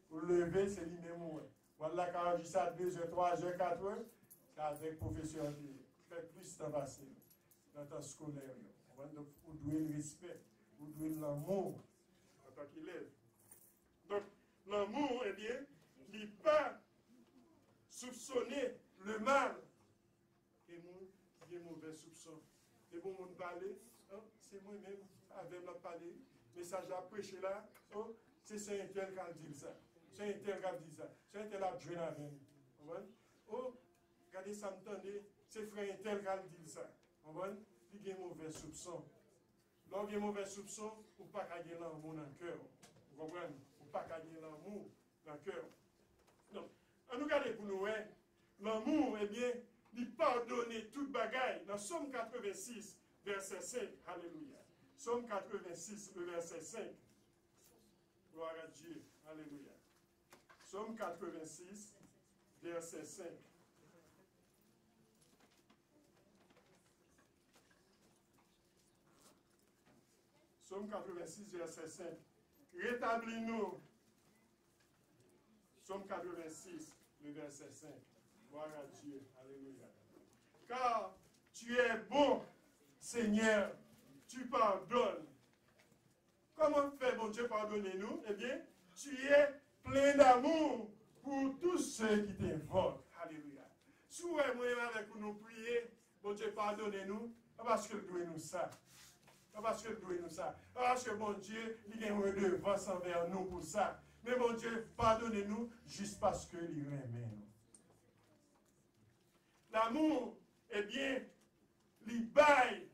Vous lever, c'est lui-même. Voilà, quand on dit ça, 2h, 3h, 4h, c'est avec le professeur qui fait plus de temps passé dans le temps scolaire. Donc, vous devez le respect, vous devez l'amour en tant qu'élève. Donc, l'amour, eh bien, il n'est pas soupçonner le mal. Et moi, j'ai mauvais soupçon. Et pour mon parler, c'est moi-même, avec ma parler, message à prêcher là, c'est un tel qui a dit ça. C'est un tel qui a dit ça. C'est un tel qui a joué avec nous. Regardez ça, m'entendez, c'est frère un tel qui a dit ça. Il y a un mauvais soupçon. Lorsqu'il y a un mauvais soupçon, il ne peut pas gagner l'amour dans le cœur. Vous comprenez? Il ne peut pas gagner l'amour dans le cœur. Donc, on nous regarde pour nous, l'amour, eh bien, il pardonne toute bagaille. Dans Somme 86, verset 5, alléluia. Somme 86, le verset 5. Gloire à Dieu, alléluia. Somme 86, verset 5. Somme 86, verset 5. Rétablis-nous. Somme 86, le verset 5. Gloire à Dieu. Alléluia. Car tu es bon, Seigneur. Tu pardonnes. Comment fait mon Dieu pardonner-nous? Eh bien, tu es plein d'amour pour tous ceux qui t'invoquent. Alléluia. Si vous êtes avec nous prier, mon Dieu pardonnez-nous, parce que nous nous ça. Parce que nous nous ça. Parce que mon Dieu, il y a une redevance envers nous pour ça. Mais mon Dieu, pardonnez-nous juste parce qu'il aime nous. L'amour, eh bien, il baille.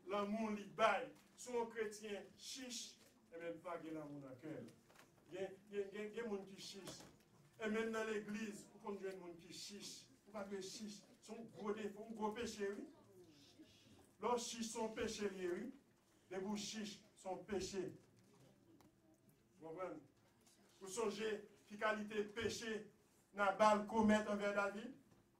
L'amour, il baille. Si un chrétien chiche, et même pas de l'amour dans le cœur. Il y a des gens qui chichent. Et même dans l'église, vous connaissez des gens qui chichent. Vous ne pouvez pas chiche. C'est un gros défaut, un gros péché, oui. Lorsque chiche son péché, oui. Les bouches chiches sont péchés. Vous comprenez? Vous songez qui qualité de péché Nabal commet envers David?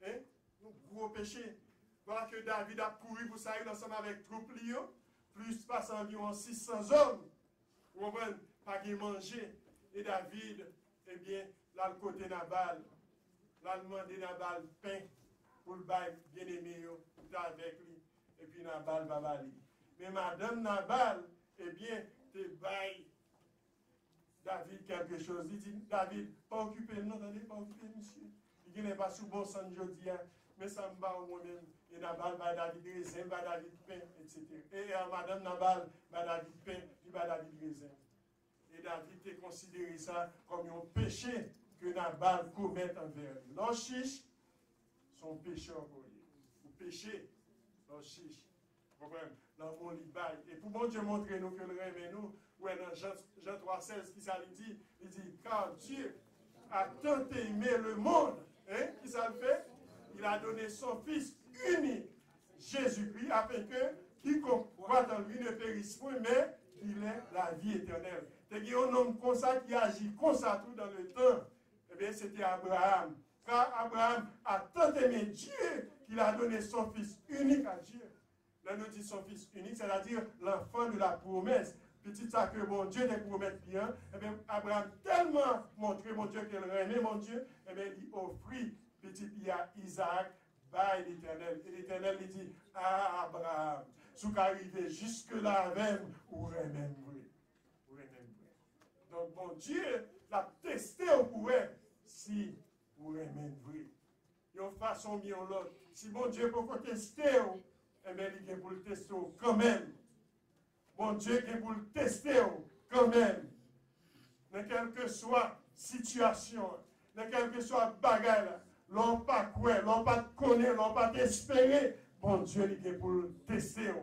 Hein? Un gros péché. Voilà que David a couru pour ça, ensemble avec troupe lion, plus passe environ 600 hommes. Vous comprenez? Pas de manger. Et David, eh bien, là, le côté Nabal, là, il demandé Nabal pain pour le bail bien-aimé, avec lui. Et puis Nabal va balayer. Mais madame Nabal, eh bien, te bail David quelque chose. Il dit, David, pas occupé, non, attendez, pas occupé, monsieur. Il n'est pas sous bon sang jeudi, mais ça me bat moi-même. Et Nabal va David raisin, va David pain, etc. Et madame Nabal va David pain, il va David raisin. Et David a considéré ça comme un péché que Nabal commet envers lui. L'on chiche, son péché envoyé. Ou péché, l'on chiche. Dans mon libaye. Et pour bon Dieu montrer nous que le rêve nous, ouais, dans Jean 3,16, qui ça lui dit? Il dit, car Dieu a tant aimé le monde. Hein? Qui ça le fait? Il a donné son Fils unique, Jésus-Christ, afin que quiconque croit en lui ne périsse point, mais qu'il ait la vie éternelle. C'est un homme comme ça qui agit comme ça tout dans le temps. Eh bien, c'était Abraham. Car Abraham a tant aimé Dieu qu'il a donné son Fils unique à Dieu. Là, nous dit son Fils unique, c'est-à-dire l'enfant de la promesse. Petit ça que mon Dieu des promesses bien, eh bien, Abraham tellement montré mon Dieu qu'elle aimait mon Dieu, eh bien, il offrit petit Pia Isaac, by l'Éternel. Et l'Éternel lui dit, à Abraham, sous qu'arriver jusque-là même, ou même vrai. Donc, mon Dieu l'a testé au pouvoir, si ou même vrai. Il y a une façon bien l'autre. Si mon Dieu peut tester, eh bien, il est pour le tester quand même. Mon Dieu est pour le tester quand même. Dans quelle que soit situation, dans quelle que soit bagarre, l'on pas quoi, l'on pas connaître, l'on pas espérer, bon Dieu est pour le tester,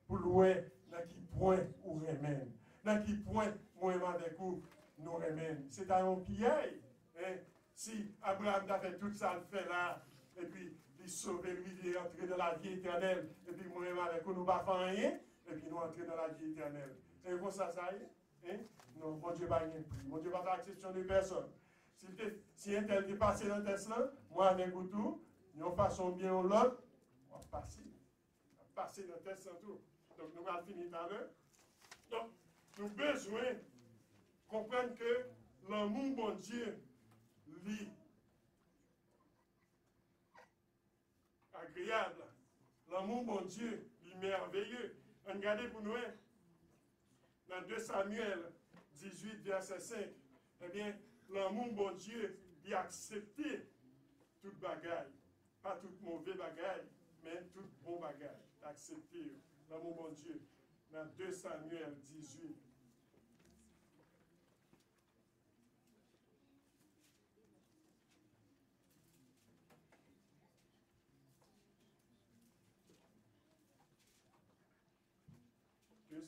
pour louer dans qui point ou remède. Dans qui point, moi-même avec vous, nous remède. C'est un piège. Hein? Si Abraham a fait tout ça, il fait là, et puis il sauve lui, il est entré dans la vie éternelle, et puis moi-même avec vous, nous ne pas faire rien, et puis nous entrer dans la vie éternelle. Et comme ça, ça y est? Hein? Non, mon Dieu n'a rien pris. Mon Dieu n'a pas exception de personne. Si un tel est passé dans le test là, moi avec vous tout, nous faisons bien l'autre, on va passer. On va passer dans le test sans tout. Donc nous allons finir tout à l'heure. Donc, nous avons besoin de comprendre que l'amour, bon Dieu, lui, agréable. L'amour, bon Dieu, lui, merveilleux. Regardez pour nous, dans 2 Samuel 18, verset 5, eh bien, l'amour, bon Dieu, il a accepté toute bagaille. Pas toute mauvaise bagaille, mais toute bon bagaille. Accepté l'amour, bon Dieu. Dans 2 Samuel 18.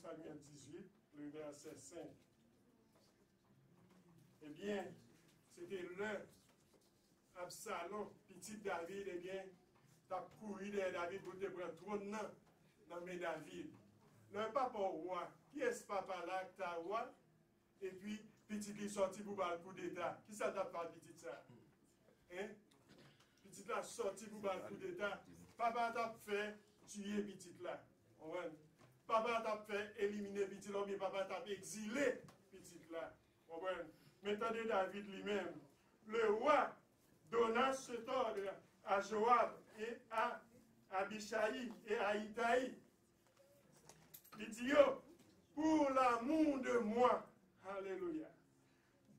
Samuel 18, le verset 5. Eh bien, c'était le Absalom, petit David, eh bien, t'as couru derrière David pour te prendre trône dans mes David. Le papa roi, qui est ce papa là que t'as roi? Et puis, petit qui est sorti pour faire le coup d'état. Qui ça t'a fait petit ça? Hein? Petit là sorti pour faire le coup d'état. Papa t'a fait tuer petit là. Papa t'a fait éliminer petit là, mais papa t'a exilé petit là. Mais attendez David lui-même. Le roi donna cet ordre à Joab et à Abishai et à Itaï. Il dit, pour l'amour de moi, alléluia,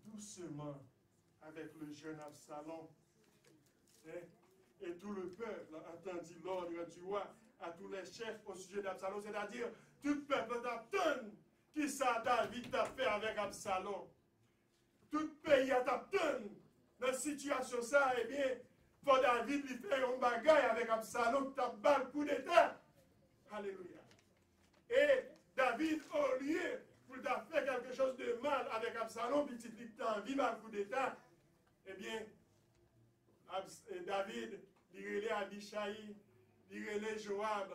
doucement avec le jeune Absalom. Et tout le peuple entendit l'ordre du roi à tous les chefs au sujet d'Absalom, c'est-à-dire tout le peuple t'attend qui ça David t'a fait avec Absalom. Tout le pays t'attend dans cette situation ça, eh bien, pour David lui faire un bagaille avec Absalom, t'a bat le coup d'état. Alléluia. Et David, au lieu pour faire quelque chose de mal avec Absalom, petit lui t'a envie le coup d'état, eh bien, David, il relève Abishai, il relève Joab,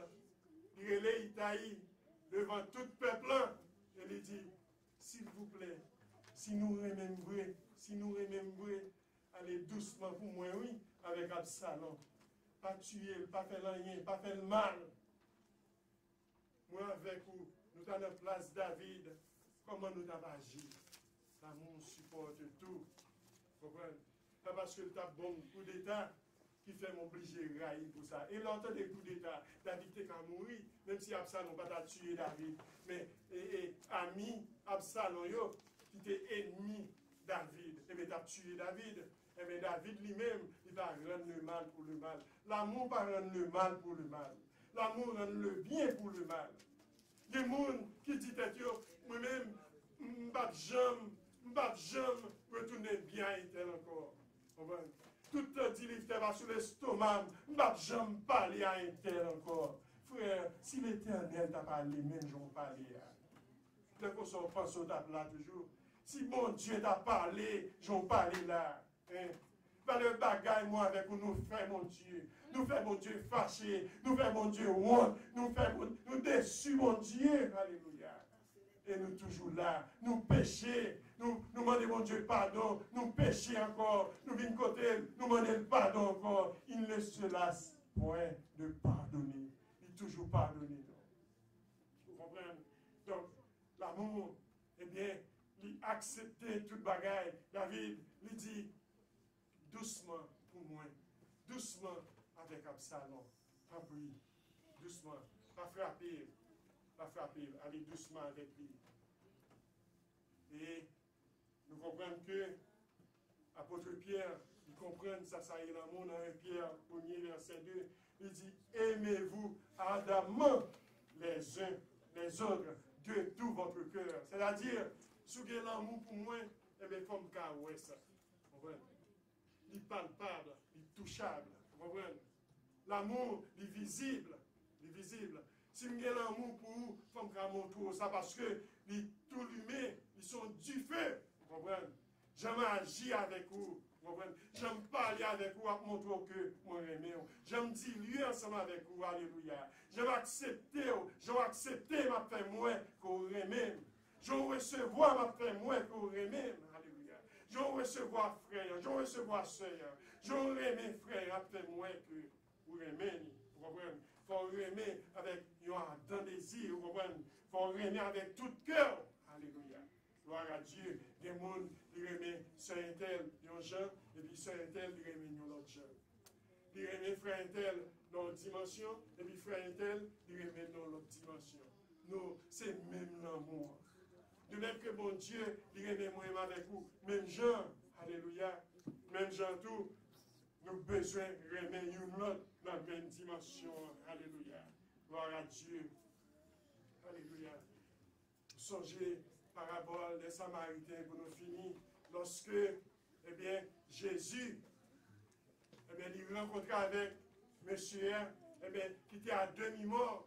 il relève Itaï, devant tout le peuple, et il dit, s'il vous plaît, si nous remembrez, allez doucement pour moi, oui, avec Absalom. pas tuer, pas faire rien, pas faire le mal. Moi avec vous, nous sommes en place David, comment nous avons agi? L'amour supporte tout. Vous comprenez? Pas parce que tu as bon coup d'État qui fait m'obliger de railler pour ça. Et l'entend des coups d'État, David t'est qu'à mourir, même si Absalom n'a pas tué David. Mais ami Absalom, qui était ennemi David, et bien tu as tué David. Et bien David lui-même, il va rendre le mal pour le mal. L'amour va rendre le mal pour le mal. L'amour rend le bien pour le mal. Il y a des gens qui disent, moi-même, je ne vais jamais retourner bien et tel encore. Tout dit livre va sur l'estomac, je ne vais jamais parler à un tel encore. Frère, si l'Éternel t'a parlé, même je vais parler. De quoi on pense au tape là toujours. Si mon Dieu t'a parlé, je vais parler là. Pas le bagaille, moi, avec nous fait mon Dieu. Nous fait mon Dieu fâché. Nous fait mon Dieu honte. Nous déçus, mon Dieu. Alléluia. Et nous toujours là. Nous péchons. Nous demandons mon Dieu pardon. Nous péchons encore. Nous venons côté. Nous demandons pardon encore. Il ne se lasse point de pardonner. Il toujours pardonné. Vous comprenez? Donc, l'amour, eh bien, il acceptait toute bagaille. David, il dit, doucement pour moi, doucement avec Absalom. Pas bruit, doucement, pas frapper, allez doucement avec lui. Et nous comprenons que l'apôtre Pierre, il comprend ça, ça y est l'amour dans 1 Pierre 1er verset 2, il dit, aimez-vous ardemment les uns les autres de tout votre cœur. C'est-à-dire, si vous avez l'amour pour moi, eh bien, comme car ouais ça. Vous comprenez? Il est palpable, il est touchable. Vous comprenez? L'amour, il est visible. Si vous avez l'amour pour vous, il faut me montrer ça parce que tout l'humain, ils sont du feu. Vous comprenez? J'aime agir avec vous. Vous comprenez? J'aime parler avec vous, à montrer que moi j'aime. J'aime diluer ensemble avec vous. Alléluia. J'aime accepter ma paix moi qu'on aime. Je recevoir ma paix moi qu'on aime. Alléluia. Je recevoir frère, je recevoir soeur. Je aime frère après moi que vous aimez. Vous comprenez? Il faut aimer avec un désir. Vous comprenez? Il faut aimer avec tout cœur. Alléluia. Gloire à Dieu. Des gens qui aiment soeur tel, un gens, et puis soeur tel, qui aiment l'autre gens. Qui aiment frère tel dans l'autre dimension, et puis frère tel, qui aiment dans l'autre dimension. Nous, c'est même l'amour. De même que mon Dieu, il aime moi avec vous. Même Jean, alléluia, même Jean tout, nous avons besoin de remettre l'autre dans la même dimension. Alléluia. Gloire à Dieu. Alléluia. Songez parabole des Samaritains pour nous finir. Lorsque, eh bien, Jésus, eh bien, il rencontrait avec monsieur, eh bien, qui était à demi-mort,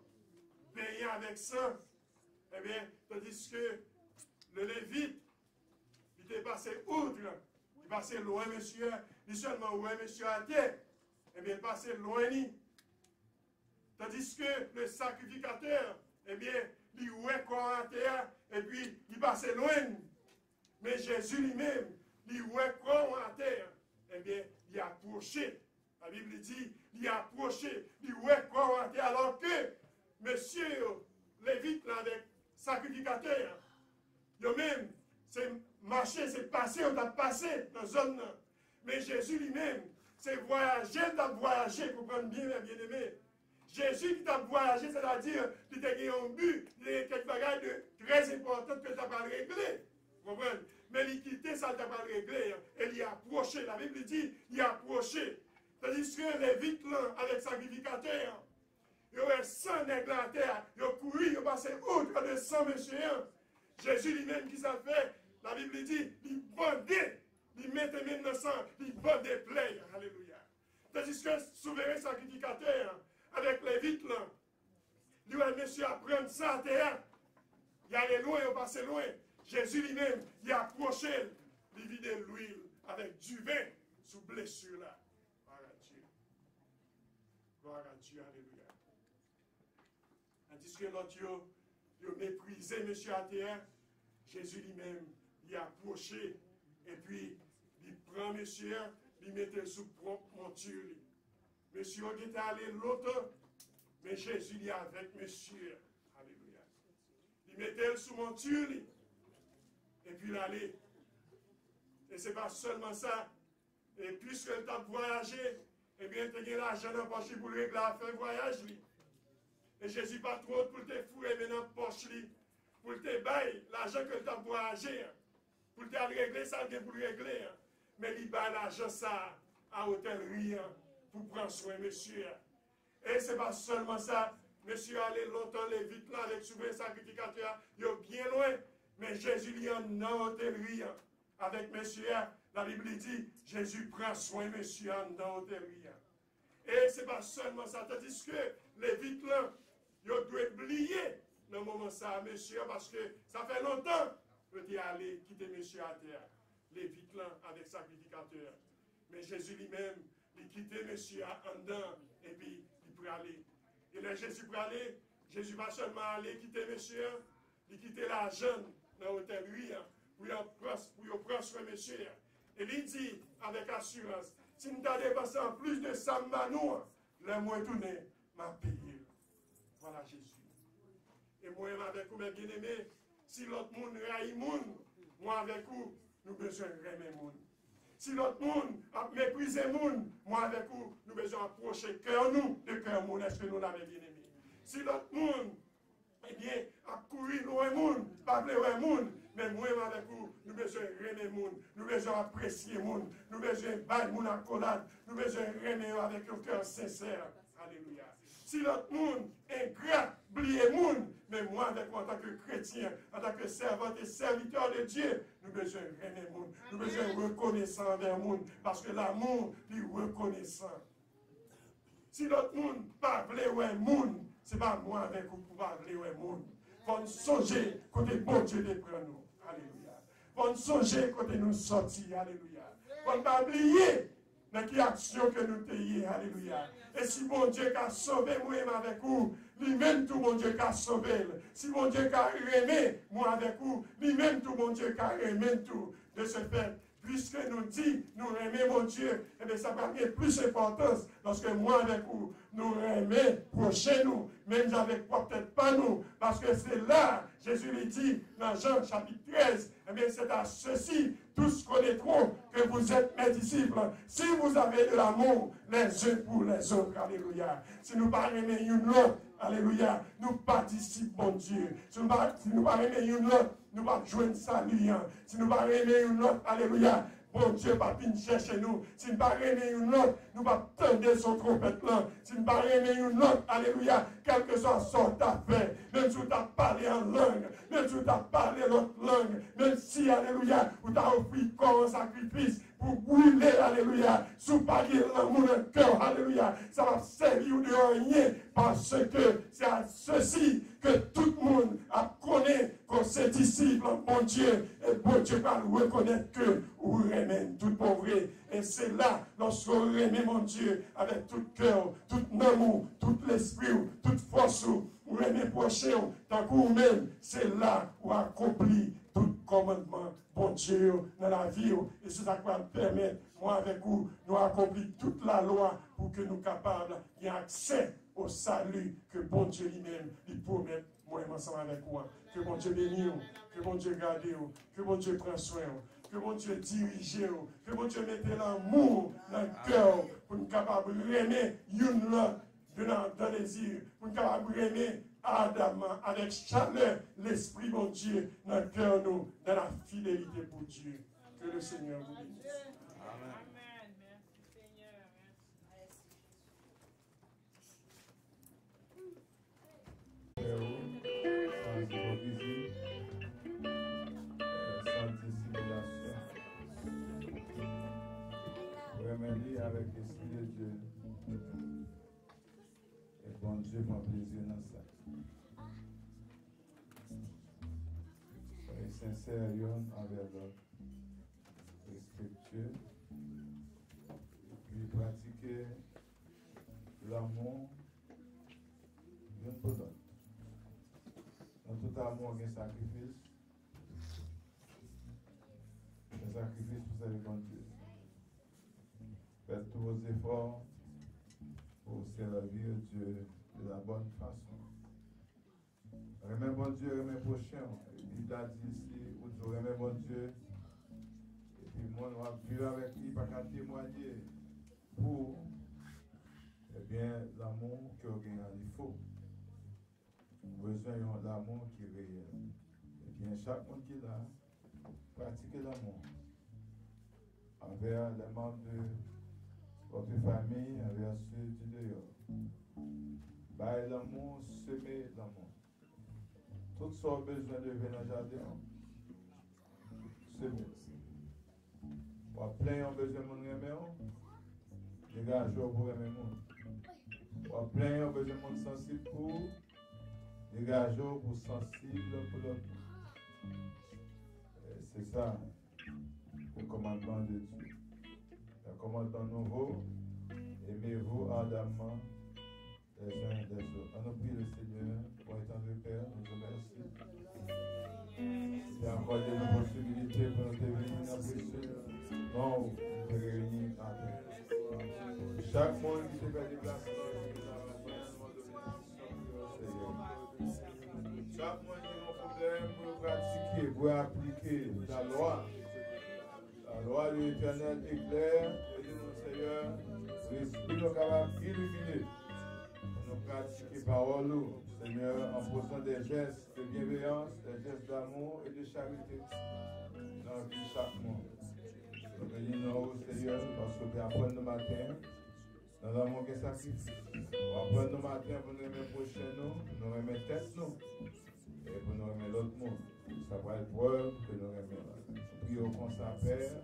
payant avec sang. Eh bien, tandis que le Lévite, il était passé outre, il passait loin, monsieur, il seulement loin, monsieur, à terre. Eh bien, il passait loin, tandis que le sacrificateur, eh bien, il ouait corps à terre, et puis il passait loin. Mais Jésus lui-même, il ouait corps à terre, eh bien, il a approché. La Bible dit, il a approché, il ouait corps à terre, alors que monsieur Lévite, là, avec sacrificateur, lui-même, c'est marché, c'est passé, on a passé dans la zone. Mais Jésus lui-même, c'est voyager, il a voyagé, pour prendre bien, bien aimé. Jésus qui t'a voyagé, c'est-à-dire qu'il t'a gagné un but, il y a quelque chose de très important que tu n'as pas réglé. Vous comprenez? Mais il quitté ça, tu n'as pas réglé. Et il a approché. La Bible dit, il a approché. Tandis que les vitres, là, avec sacrificateur, il y aurait 100 nègres à terre, il a couru, il a passé outre de 100 messieurs. Jésus lui-même qui s'est fait, la Bible dit, il bandait, il mettait même dans le sang, il bandait plaies. Alléluia. Tandis que le souverain sacrificateur, avec les vitres, là, lui, le monsieur a pris ça à terre, il allait loin, il passait loin. Jésus lui-même, il a approché, il vidait l'huile avec du vin sous blessure là. Gloire à Dieu. Gloire à Dieu, alléluia. Tandis que l'autre, il a méprisé monsieur à terre, Jésus lui-même, il a approché, et puis il prend monsieur, il mettait sous propre monture. Monsieur était allé longtemps, mais Jésus est avec monsieur. Alléluia. Il mettait sous monture, et puis il allait. Et ce n'est pas seulement ça. Et puisque le temps de voyager, eh bien, tu as l'argent dans la poche pour régler la fin voyage. Et Jésus pas trop pour te fouiller dans la poche, pour te bailler l'argent que tu as voyagé, pour te régler ça, pour régler. Mais il baille l'argent ça à hôtellerie pour prendre soin, monsieur. Et ce n'est pas seulement ça. Monsieur allait longtemps, les vite là, avec souvent sacrificateur, il est bien loin. Mais Jésus il est en hôtellerie avec monsieur. La Bible dit, Jésus prend soin, monsieur, dans l'hôtellerie. Et ce n'est pas seulement ça, tandis que les vite là, ils doivent oublier dans le moment ça, monsieur, parce que ça fait longtemps que tu es allé quitter monsieur à terre. Les vite là, avec sacrificateur. Mais Jésus lui-même, il quittait monsieur en dedans, et puis il peut aller. Et là, Jésus peut aller, Jésus va seulement aller quitter monsieur, il quittait la jeune dans l'hôtellerie, pour prendre soin monsieur. Et il dit avec assurance, si nous avons dépensé en plus de ça, le mois tourné, m'a payé. Voilà Jésus. Et moi, avec vous, mes bien-aimés, si l'autre monde raille monde, moi avec vous, nous besoin de remettre le monde. Si l'autre monde a méprisé le monde, moi avec vous, nous besoin approcher cœur nous de cœur monde. Est-ce que nous l'avons bien aimé? Si l'autre monde, eh bien, a couru loin le monde, pas loin le monde, mais moi avec vous, nous besoin remettre le monde, nous besoin apprécier le monde, nous besoin bailler le monde en collade, nous besoin remettre avec un cœur sincère. Alléluia. Si l'autre monde ingrat, oublier le monde, mais moi avec vous en tant que chrétien, en tant que servante et serviteur de Dieu, nous besoin remettre le monde, nous besoin reconnaissant envers le monde, parce que l'amour est reconnaissant. Si l'autre monde pas voulait le monde, ce n'est pas moi avec vous pour parler le monde. Faut nous songer côté bon Dieu de prendre nous. Alléluia. Faut nous songer côté nous sortir. Alléluia. Faut ne pas oublier dans quelle action que nous ayons. Alléluia. Et si bon Dieu a sauvé moi-même avec vous, lui-même tout bon Dieu qui a sauvé. Si bon Dieu qui a aimé moi avec vous, lui-même tout bon Dieu qui a aimé tout. De ce fait, puisque nous dit, nous aimons mon Dieu, et bien ça va avoir plus d'importance lorsque moi avec vous, nous aimons prochain nous, même avec peut-être pas nous, parce que c'est là, Jésus lui dit dans Jean chapitre 13, et bien c'est à ceci, tous connaîtront que vous êtes mes disciples, si vous avez de l'amour les uns pour les autres, alléluia. Si nous pas aimer une autre, alléluia, nous participons, mon Dieu. Si nous pas aimer une autre, nous ne pas joindre salut. Si nous ne pas aimer une autre, alléluia, bon Dieu va venir chercher nous. Si nous ne pas aimer une autre, nous ne pas tendre son trompette là. Si nous ne pas aimer une autre, alléluia, quel que soit son ta fait, même si tu as parlé en langue, même si tu as parlé l'autre langue, même si, alléluia, tu as offert corps en sacrifice pour brûler, alléluia, sous palier l'amour dans le cœur, alléluia, ça va servir de rien, parce que c'est à ceci que tout le monde a connu qu'on s'est disciple, mon Dieu, et bon Dieu va reconnaître que vous remet tout pauvre. Et c'est là, lorsqu'on remet mon Dieu avec tout cœur, tout amour, tout l'esprit, toute force, vous remet prochain, tant que vous-même, c'est là où accomplit tout commandement, bon Dieu, dans la vie. Et c'est ça qui va permettre, moi avec vous, nous accomplir toute la loi pour que nous soyons capables d'y accès au salut que bon Dieu lui-même lui promet, moi ensemble avec moi. Que bon Dieu bénisse, que bon Dieu garde, que bon Dieu prenne soin, que bon Dieu dirige, que bon Dieu mette l'amour dans le cœur pour nous capables d'aimer une l'autre dans les yeux, pour nous capables d'aimer ardemment, avec chaleur, l'esprit, mon Dieu, dans le cœur, nous, dans la fidélité pour Dieu. Que le Seigneur vous bénisse. Amen. Avec l'Esprit de Dieu. Et bon Dieu prend plaisir dans ça. Soyez sincères envers l'autre, respectueux, et puis pratiquer l'amour l'un pour l'autre. Dans tout amour, il y a un sacrifice. Un sacrifice pour servir bon Dieu. Faites tous vos efforts pour servir Dieu de la bonne façon. Remets bon Dieu, remets prochain. Il t'a dit ici, où tu remets bon Dieu. Et puis moi, on va vivre avec lui, pas qu'à témoigner pour l'amour que vous avez, il faut. Besoin de l'amour qui est réel. Et bien, chaque monde qui est là, pratiquez l'amour envers les membres de votre famille, envers ceux du dehors. Baille l'amour, semer l'amour. Tout ça a besoin de venir dans le jardin. Semer. Plein ont besoin de mon remédier. Dégagez pour remédier. Plein ont besoin de mon sensible pour. Dégagez pour sensible pour l'autre. C'est ça le commandement de Dieu. Le commandement nouveau, aimez-vous ardemment les uns des autres. On nous prie le Seigneur pour étant le Père, nous te remercie. Et accordé nos possibilités pour nous devenir dans précieux nom de réunir à terre. Chaque monde qui te fait déplacer chaque monde qui a un problème pour pratiquer, pour appliquer la loi. La loi de l'Éternel est claire et de notre Seigneur, l'Esprit nous capable d'illuminer. Nous pratiquer parole, Seigneur, en posant des gestes de bienveillance, des gestes d'amour et de charité dans la vie de chaque monde. Nous bénissons au Seigneur parce que nous apprenons le matin dans l'amour qui sacrifie. Nous apprenons le matin pour nous remettre prochain nous remettre tête nous et pour nous remettre l'autre monde. Ça va être preuve que nous remettons. Prions comme ça, Père,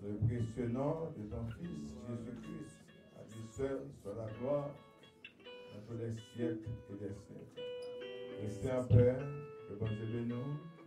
le précieux nom de ton Fils Jésus-Christ, à lui seul soit la gloire dans tous les siècles et des siècles. Restez en paix, que bon Dieu bénisse nous.